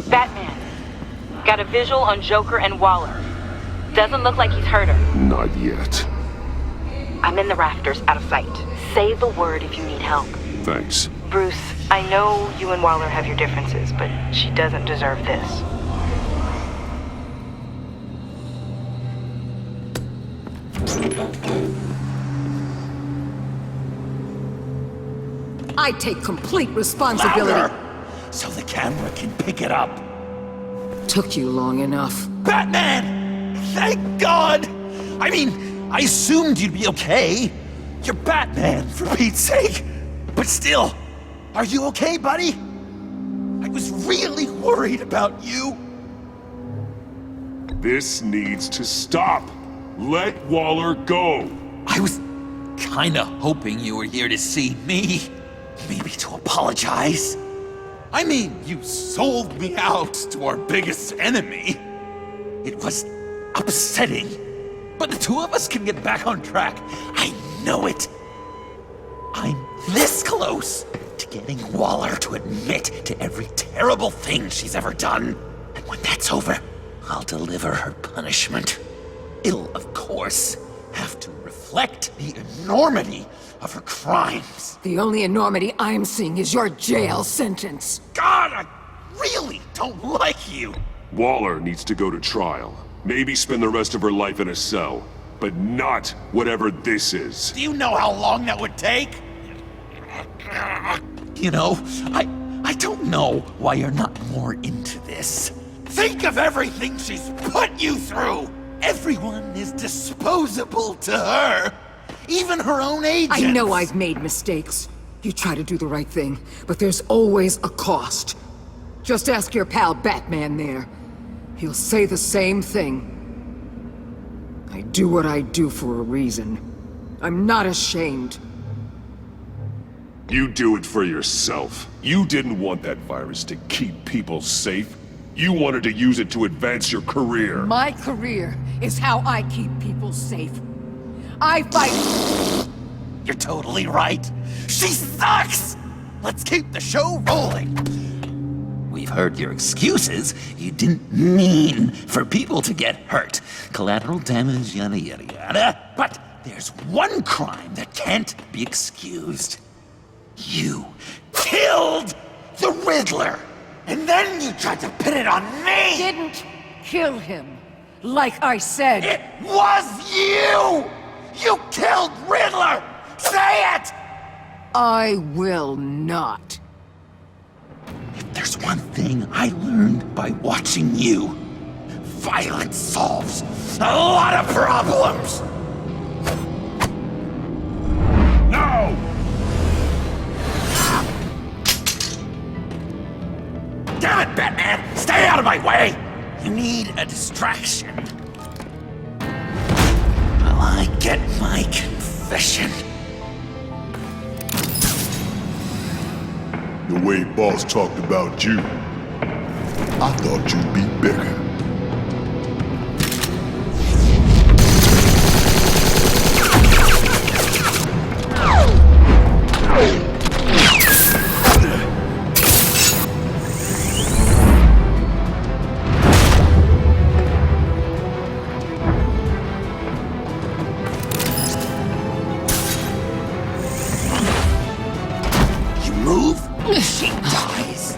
Batman, got a visual on Joker and Waller. Doesn't look like he's hurt her. Not yet. I'm in the rafters, out of sight. Say the word if you need help. Thanks. Bruce, I know you and Waller have your differences, but she doesn't deserve this. I take complete responsibility. Louder! So the camera can pick it up. Took you long enough. Batman! Thank God! I mean, I assumed you'd be okay. You're Batman, for Pete's sake. But still, are you okay, buddy? I was really worried about you. This needs to stop. Let Waller go. I was kinda hoping you were here to see me. Maybe to apologize. I mean, you sold me out to our biggest enemy. It was upsetting. But the two of us can get back on track. I know it. I'm this close to getting Waller to admit to every terrible thing she's ever done. And when that's over, I'll deliver her punishment. It'll, of course, have to reflect the enormity of her crimes. The only enormity I'm seeing is your jail sentence. God, I really don't like you. Waller needs to go to trial. Maybe spend the rest of her life in a cell. But not whatever this is. Do you know how long that would take? You know, I don't know why you're not more into this. Think of everything she's put you through! Everyone is disposable to her. Even her own agents. I know I've made mistakes. You try to do the right thing, but there's always a cost. Just ask your pal Batman there. He'll say the same thing. I do what I do for a reason. I'm not ashamed. You do it for yourself. You didn't want that virus to keep people safe. You wanted to use it to advance your career. My career is how I keep people safe. I fight... You're totally right. She sucks! Let's keep the show rolling. We've heard your excuses. You didn't mean for people to get hurt. Collateral damage, yada yada yada. But there's one crime that can't be excused. You killed the Riddler! And then you tried to pin it on me! Didn't kill him. Like I said. It was you! You killed Riddler! Say it! I will not. If there's one thing I learned by watching you, violence solves a lot of problems! No! Damn it, Batman! Stay out of my way! You need a distraction. While I get my confession. The way Boss talked about you, I thought you'd be bigger. She dies.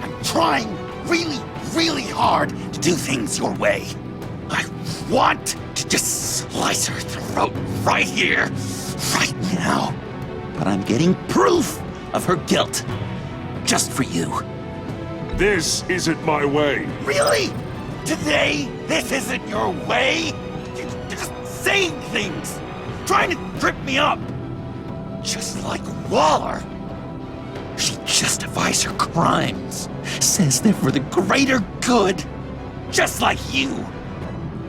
I'm trying really hard to do things your way. I want to just slice her throat right here, right now. But I'm getting proof of her guilt. Just for you. This isn't my way. Really? Today, this isn't your way? You're just saying things, trying to trip me up. Just like Waller. She justifies her crimes, says they're for the greater good, just like you.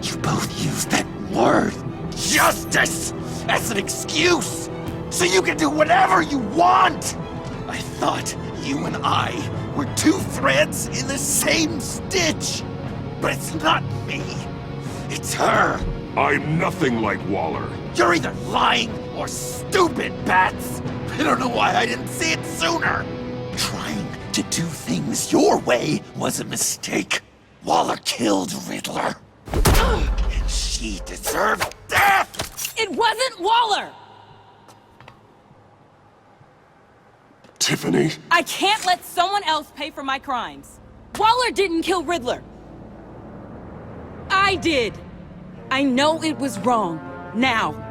You both use that word, justice, as an excuse, so you can do whatever you want. I thought you and I were two threads in the same stitch, but it's not me, it's her. I'm nothing like Waller. You're either lying or stupid, Bats. I don't know why I didn't see it sooner. Trying to do things your way was a mistake. Waller killed Riddler. And she deserved death! It wasn't Waller! Tiffany. I can't let someone else pay for my crimes. Waller didn't kill Riddler. I did. I know it was wrong. Now.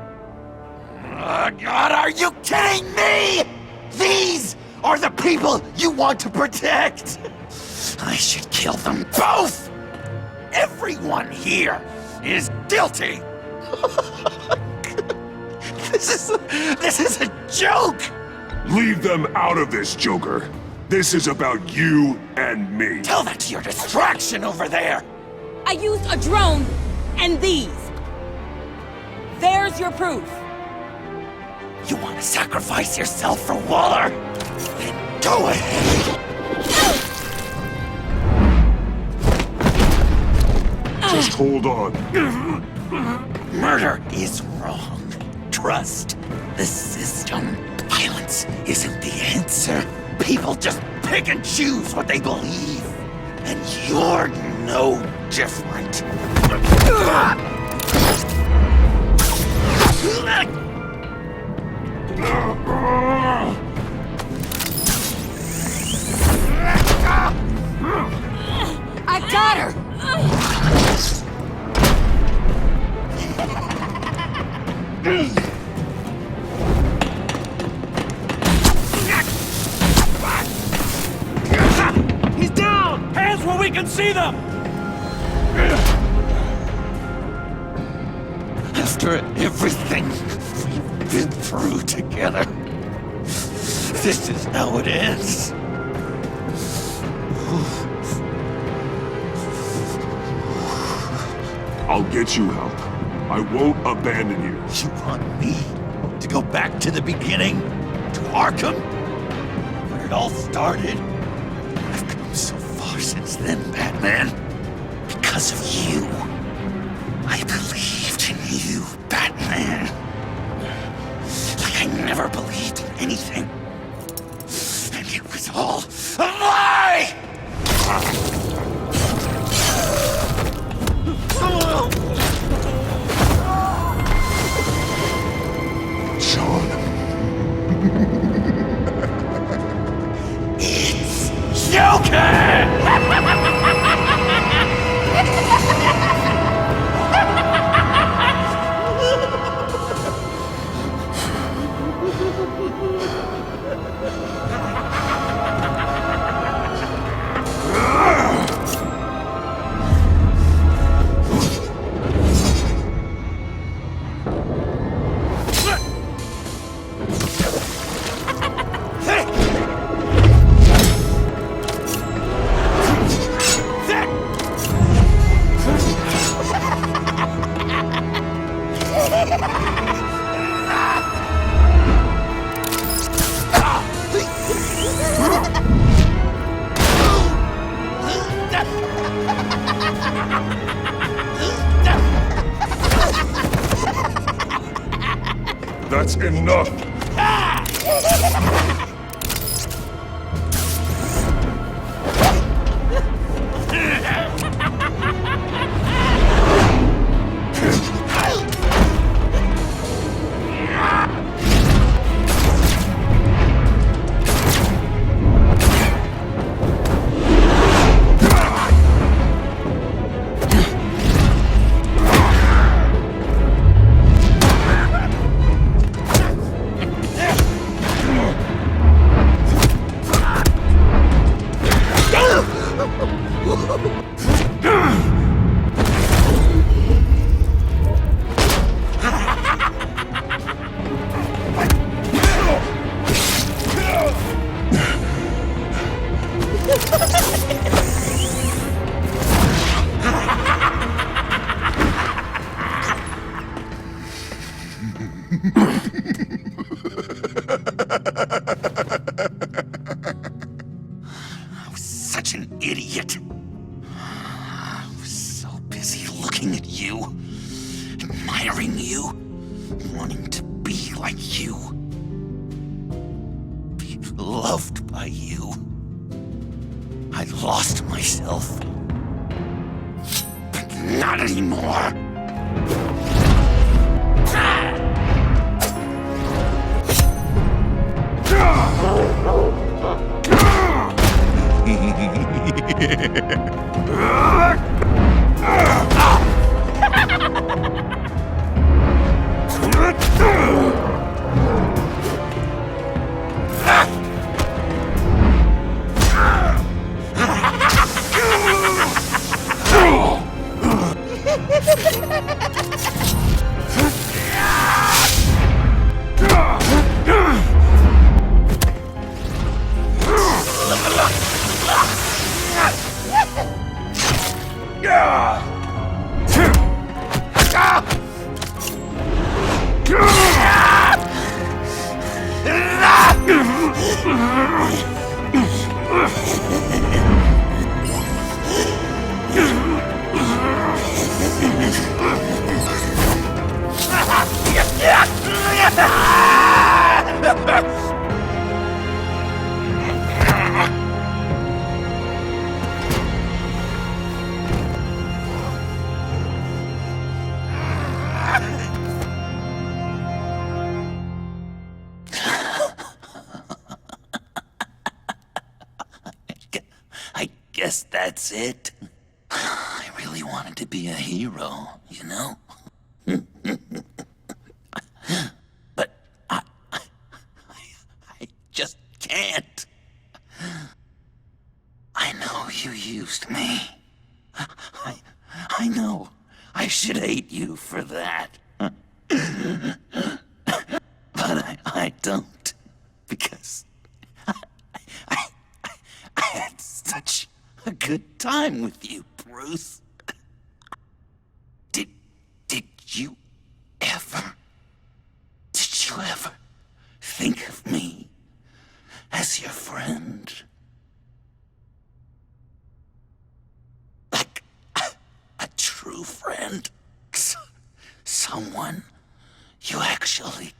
Oh, God, are you kidding me? These are the people you want to protect. I should kill them both. Everyone here is guilty. This is a joke. Leave them out of this, Joker. This is about you and me. Tell that to your distraction over there. I used a drone and these. There's your proof. You want to sacrifice yourself for Waller? Then go ahead. Just hold on. Murder is wrong. Trust the system. Violence isn't the answer. People just pick and choose what they believe. And you're no different. I got her! He's down! Hands where we can see them! After everything we've been through together, This is how it ends. I'll get you help. I won't abandon you. You want me to go back to the beginning? To Arkham? Where it all started? I've come so far since then, Batman. Because of you. I believed in you, Batman. Like I never believed in anything. And it was all a lie! Sean. It's Joker! That's enough! I was such an idiot. I was so busy looking at you, admiring you, wanting to be like you, be loved by you. I lost myself. But not anymore. I guess that's it. I really wanted to be a hero, you know? But I just can't. I know you used me. I know. I should hate you for that. But I don't. Because good time with you, Bruce. Did you ever think of me as your friend? Like a true friend? Someone you actually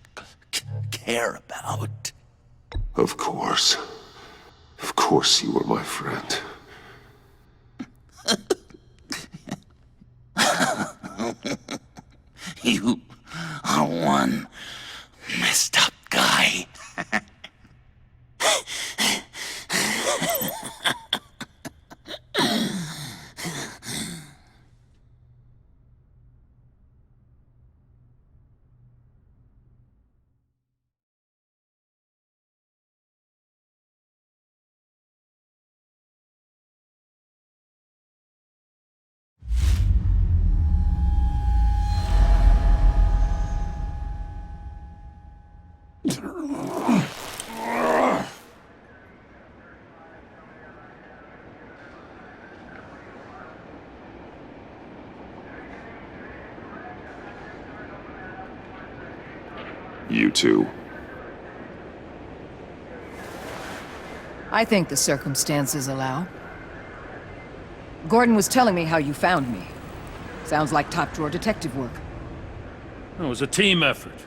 care about? Of course. Of course you were my friend. You are one messed up guy. You two. I think the circumstances allow. Gordon was telling me how you found me. Sounds like top-drawer detective work. It was a team effort.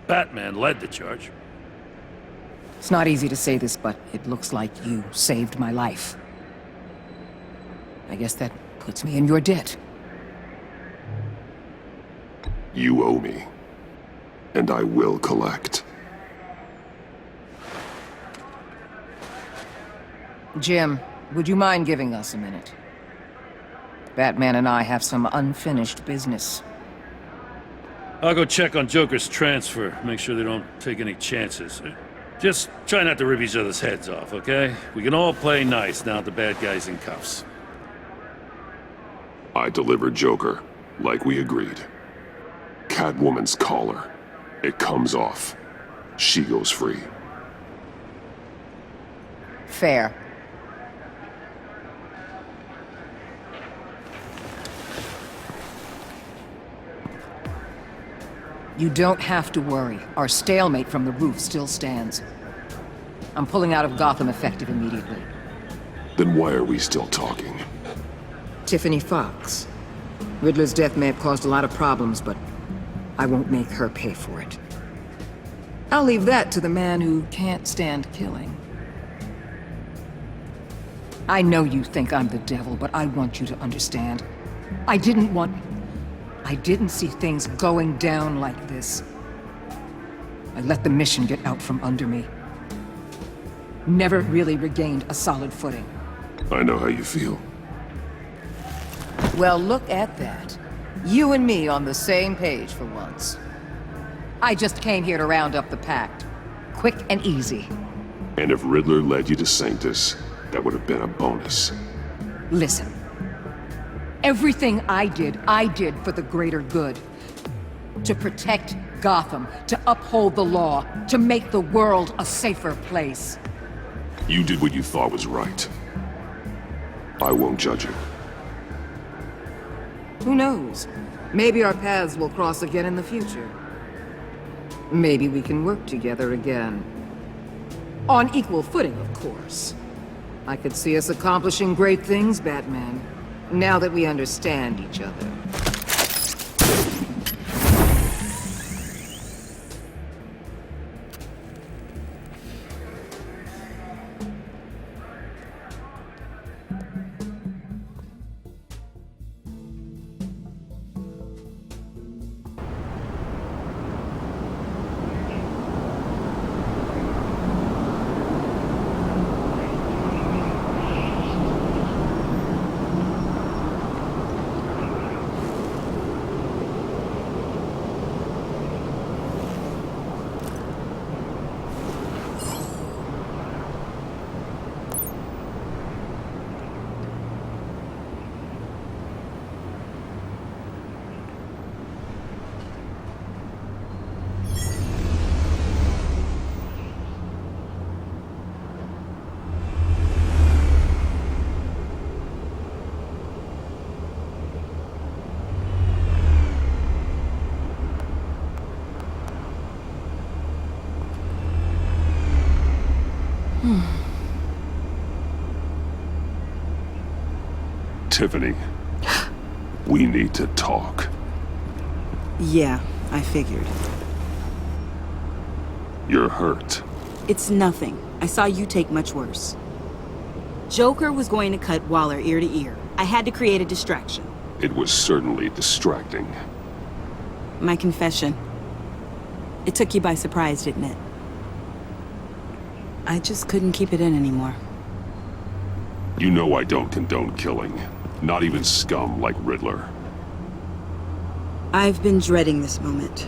Batman led the charge. It's not easy to say this, but it looks like you saved my life. I guess that puts me in your debt. You owe me. And I will collect. Jim, would you mind giving us a minute? Batman and I have some unfinished business. I'll go check on Joker's transfer, make sure they don't take any chances. Just try not to rip each other's heads off, okay? We can all play nice now that the bad guy's in cuffs. I delivered Joker, like we agreed. Catwoman's collar. It comes off. She goes free. Fair. You don't have to worry. Our stalemate from the roof still stands. I'm pulling out of Gotham effective immediately. Then why are we still talking? Tiffany Fox. Riddler's death may have caused a lot of problems, but I won't make her pay for it. I'll leave that to the man who can't stand killing. I know you think I'm the devil, but I want you to understand. I didn't see things going down like this. I let the mission get out from under me. Never really regained a solid footing. I know how you feel. Well, look at that. You and me on the same page for once. I just came here to round up the pact. Quick and easy. And if Riddler led you to Sanctus, that would have been a bonus. Listen. Everything I did for the greater good. To protect Gotham, to uphold the law, to make the world a safer place. You did what you thought was right. I won't judge you. Who knows? Maybe our paths will cross again in the future. Maybe we can work together again. On equal footing, of course. I could see us accomplishing great things, Batman. Now that we understand each other. Tiffany, we need to talk. Yeah, I figured. You're hurt. It's nothing. I saw you take much worse. Joker was going to cut Waller ear to ear. I had to create a distraction. It was certainly distracting. My confession. It took you by surprise, didn't it? I just couldn't keep it in anymore. You know I don't condone killing. Not even scum like Riddler. I've been dreading this moment.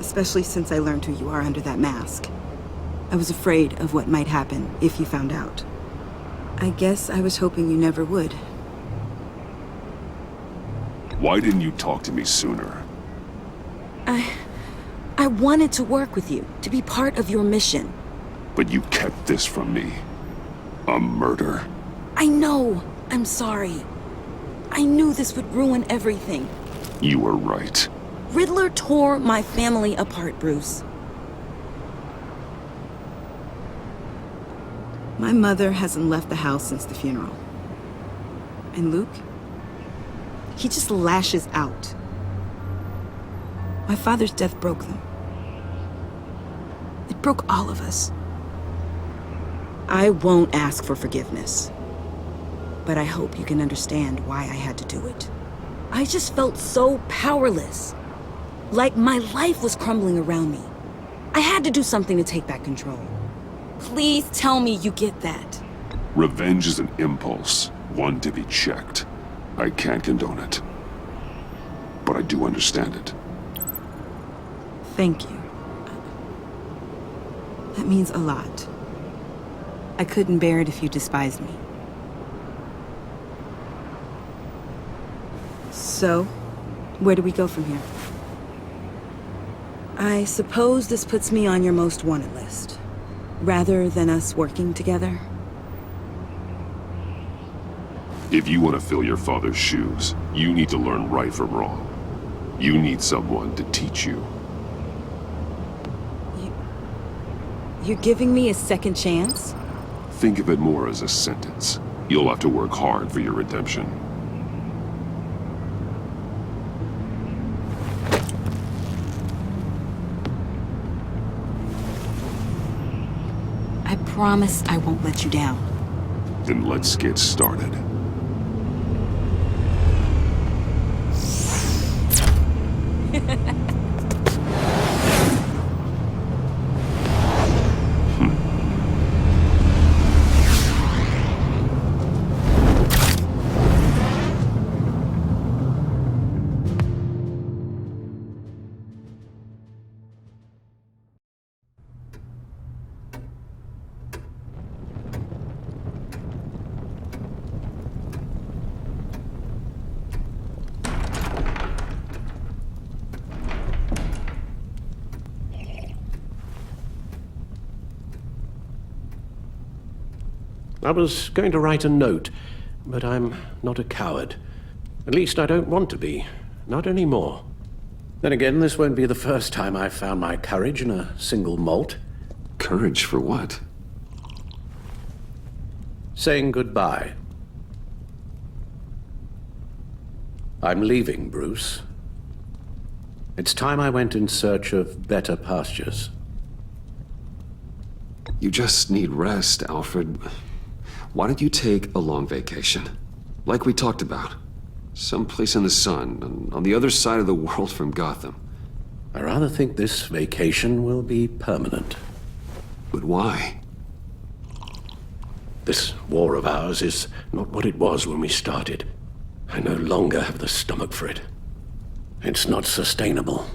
Especially since I learned who you are under that mask. I was afraid of what might happen if you found out. I guess I was hoping you never would. Why didn't you talk to me sooner? I wanted to work with you, to be part of your mission. But you kept this from me. A murder. I know. I'm sorry. I knew this would ruin everything. You were right. Riddler tore my family apart, Bruce. My mother hasn't left the house since the funeral. And Luke? He just lashes out. My father's death broke them. It broke all of us. I won't ask for forgiveness. But I hope you can understand why I had to do it. I just felt so powerless. Like my life was crumbling around me. I had to do something to take back control. Please tell me you get that. Revenge is an impulse, one to be checked. I can't condone it. But I do understand it. Thank you. That means a lot. I couldn't bear it if you despised me. So, where do we go from here? I suppose this puts me on your most wanted list. Rather than us working together? If you want to fill your father's shoes, you need to learn right from wrong. You need someone to teach you. You're giving me a second chance? Think of it more as a sentence. You'll have to work hard for your redemption. I promise I won't let you down. Then let's get started. I was going to write a note, but I'm not a coward. At least I don't want to be. Not anymore. Then again, this won't be the first time I've found my courage in a single malt. Courage for what? Saying goodbye. I'm leaving, Bruce. It's time I went in search of better pastures. You just need rest, Alfred. Why don't you take a long vacation? Like we talked about. Someplace in the sun, on the other side of the world from Gotham. I rather think this vacation will be permanent. But why? This war of ours is not what it was when we started. I no longer have the stomach for it. It's not sustainable.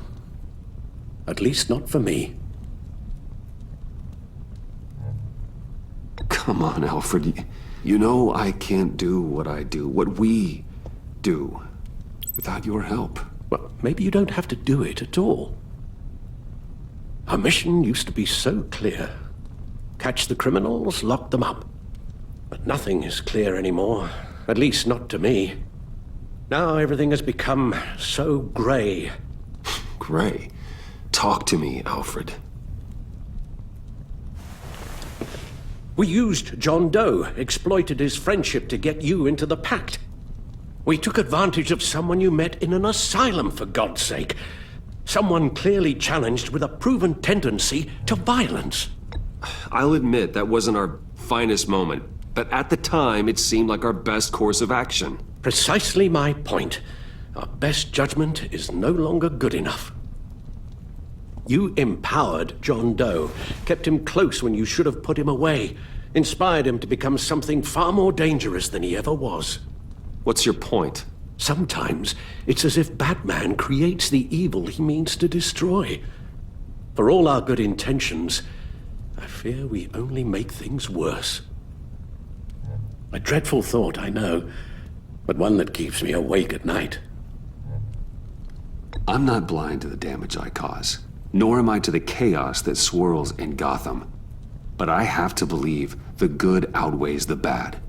At least not for me. Come on, Alfred. You know I can't do what I do, what we do, without your help. Well, maybe you don't have to do it at all. Our mission used to be so clear. Catch the criminals, lock them up. But nothing is clear anymore, at least not to me. Now everything has become so gray. Gray? Talk to me, Alfred. We used John Doe, exploited his friendship to get you into the pact. We took advantage of someone you met in an asylum, for God's sake. Someone clearly challenged with a proven tendency to violence. I'll admit that wasn't our finest moment, but at the time it seemed like our best course of action. Precisely my point. Our best judgment is no longer good enough. You empowered John Doe, kept him close when you should have put him away, inspired him to become something far more dangerous than he ever was. What's your point? Sometimes it's as if Batman creates the evil he means to destroy. For all our good intentions, I fear we only make things worse. A dreadful thought, I know, but one that keeps me awake at night. I'm not blind to the damage I cause, nor am I to the chaos that swirls in Gotham. But I have to believe the good outweighs the bad.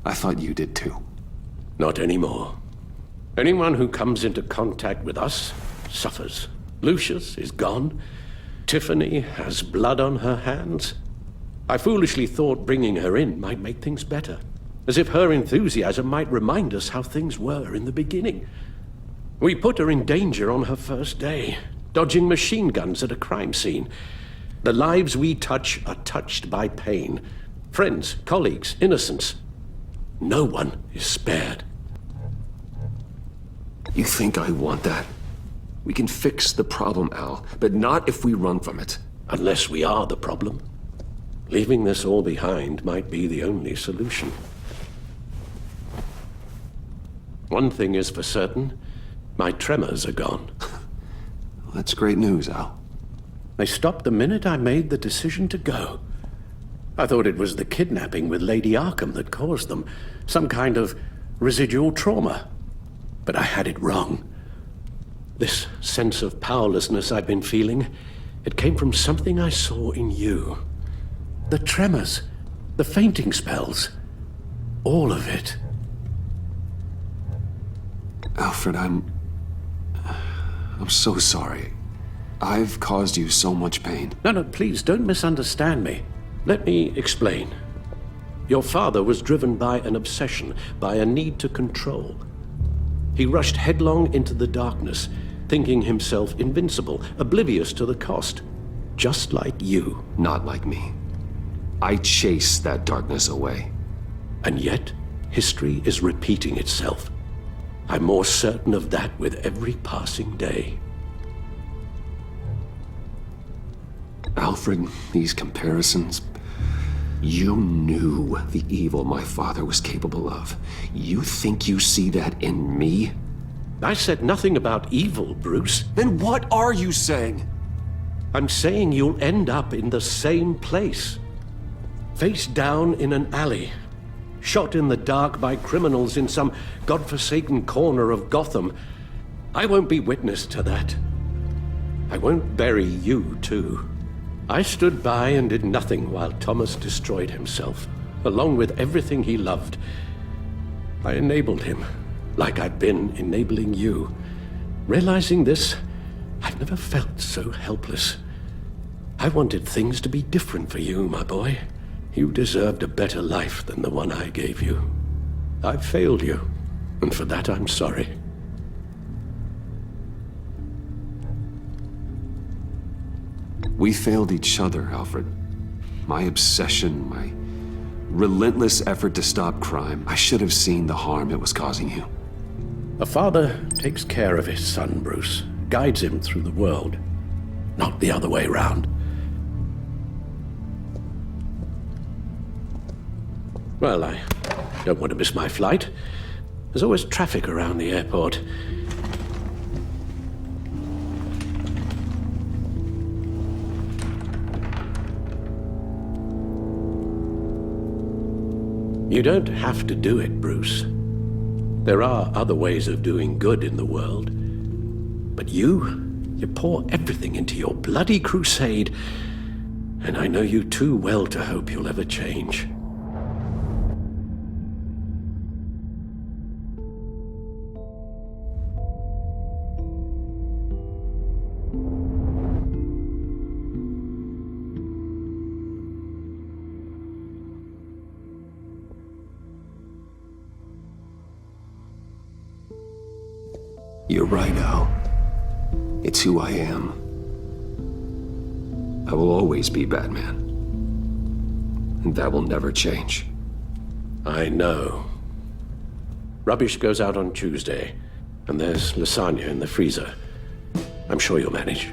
I thought you did too. Not anymore. Anyone who comes into contact with us suffers. Lucius is gone. Tiffany has blood on her hands. I foolishly thought bringing her in might make things better, as if her enthusiasm might remind us how things were in the beginning. We put her in danger on her first day, dodging machine guns at a crime scene. The lives we touch are touched by pain. Friends, colleagues, innocents. No one is spared. You think I want that? We can fix the problem, Al, but not if we run from it. Unless we are the problem. Leaving this all behind might be the only solution. One thing is for certain, my tremors are gone. That's great news, Al. They stopped the minute I made the decision to go. I thought it was the kidnapping with Lady Arkham that caused them, some kind of residual trauma. But I had it wrong. This sense of powerlessness I've been feeling, it came from something I saw in you. The tremors, the fainting spells, all of it. Alfred, I'm so sorry. I've caused you so much pain. No, please, don't misunderstand me. Let me explain. Your father was driven by an obsession, by a need to control. He rushed headlong into the darkness, thinking himself invincible, oblivious to the cost. Just like you. Not like me. I chased that darkness away. And yet, history is repeating itself. I'm more certain of that with every passing day. Alfred, these comparisons... You knew the evil my father was capable of. You think you see that in me? I said nothing about evil, Bruce. Then what are you saying? I'm saying you'll end up in the same place. Face down in an alley. Shot in the dark by criminals in some godforsaken corner of Gotham. I won't be witness to that. I won't bury you, too. I stood by and did nothing while Thomas destroyed himself, along with everything he loved. I enabled him, like I've been enabling you. Realizing this, I've never felt so helpless. I wanted things to be different for you, my boy. You deserved a better life than the one I gave you. I failed you, and for that I'm sorry. We failed each other, Alfred. My obsession, my relentless effort to stop crime. I should have seen the harm it was causing you. A father takes care of his son, Bruce, guides him through the world, not the other way round. Well, I don't want to miss my flight. There's always traffic around the airport. You don't have to do it, Bruce. There are other ways of doing good in the world. But you pour everything into your bloody crusade, and I know you too well to hope you'll ever change. You're right, Al. It's who I am. I will always be Batman. And that will never change. I know. Rubbish goes out on Tuesday, and there's lasagna in the freezer. I'm sure you'll manage.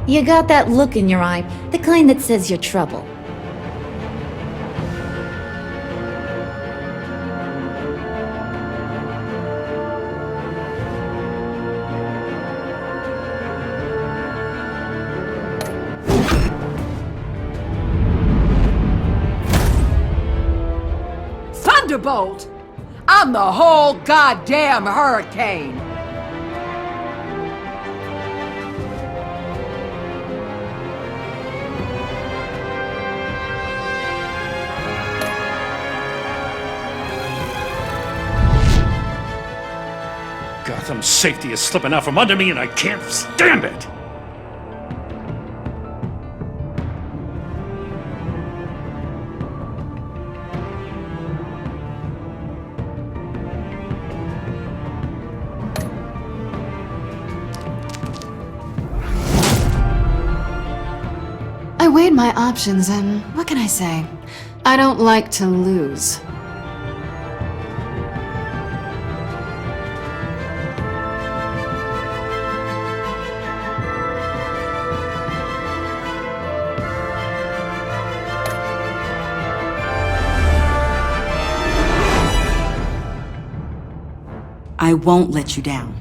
You got that look in your eye, the kind that says you're trouble. Thunderbolt! I'm the whole goddamn hurricane! Gotham's safety is slipping out from under me and I can't stand it! I weighed my options and what can I say? I don't like to lose. I won't let you down.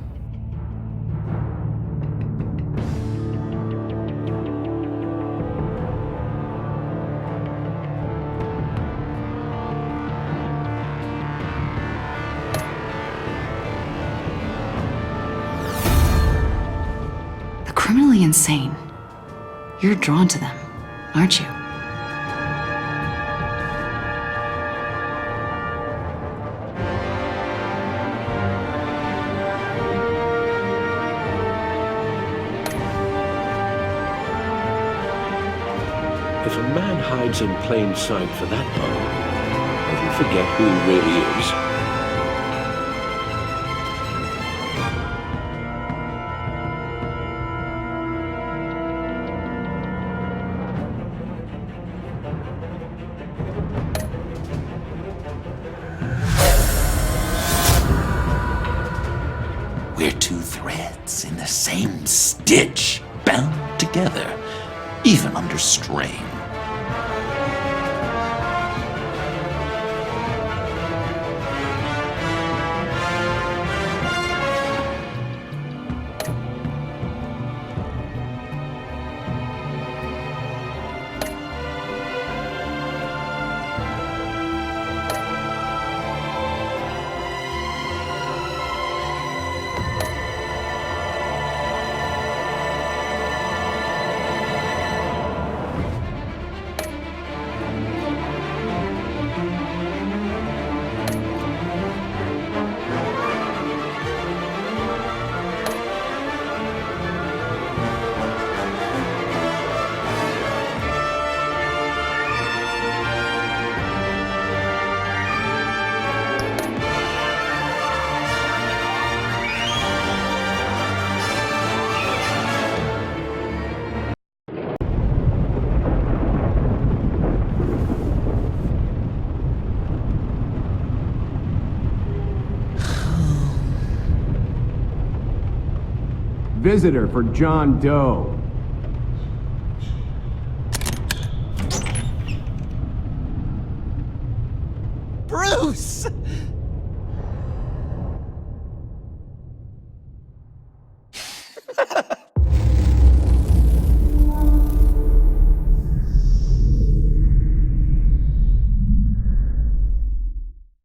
The criminally insane. You're drawn to them, aren't you? If a man hides in plain sight for that long, does he forget who he really is? We're two threads in the same stitch, bound together, even under strain. Visitor for John Doe. Bruce!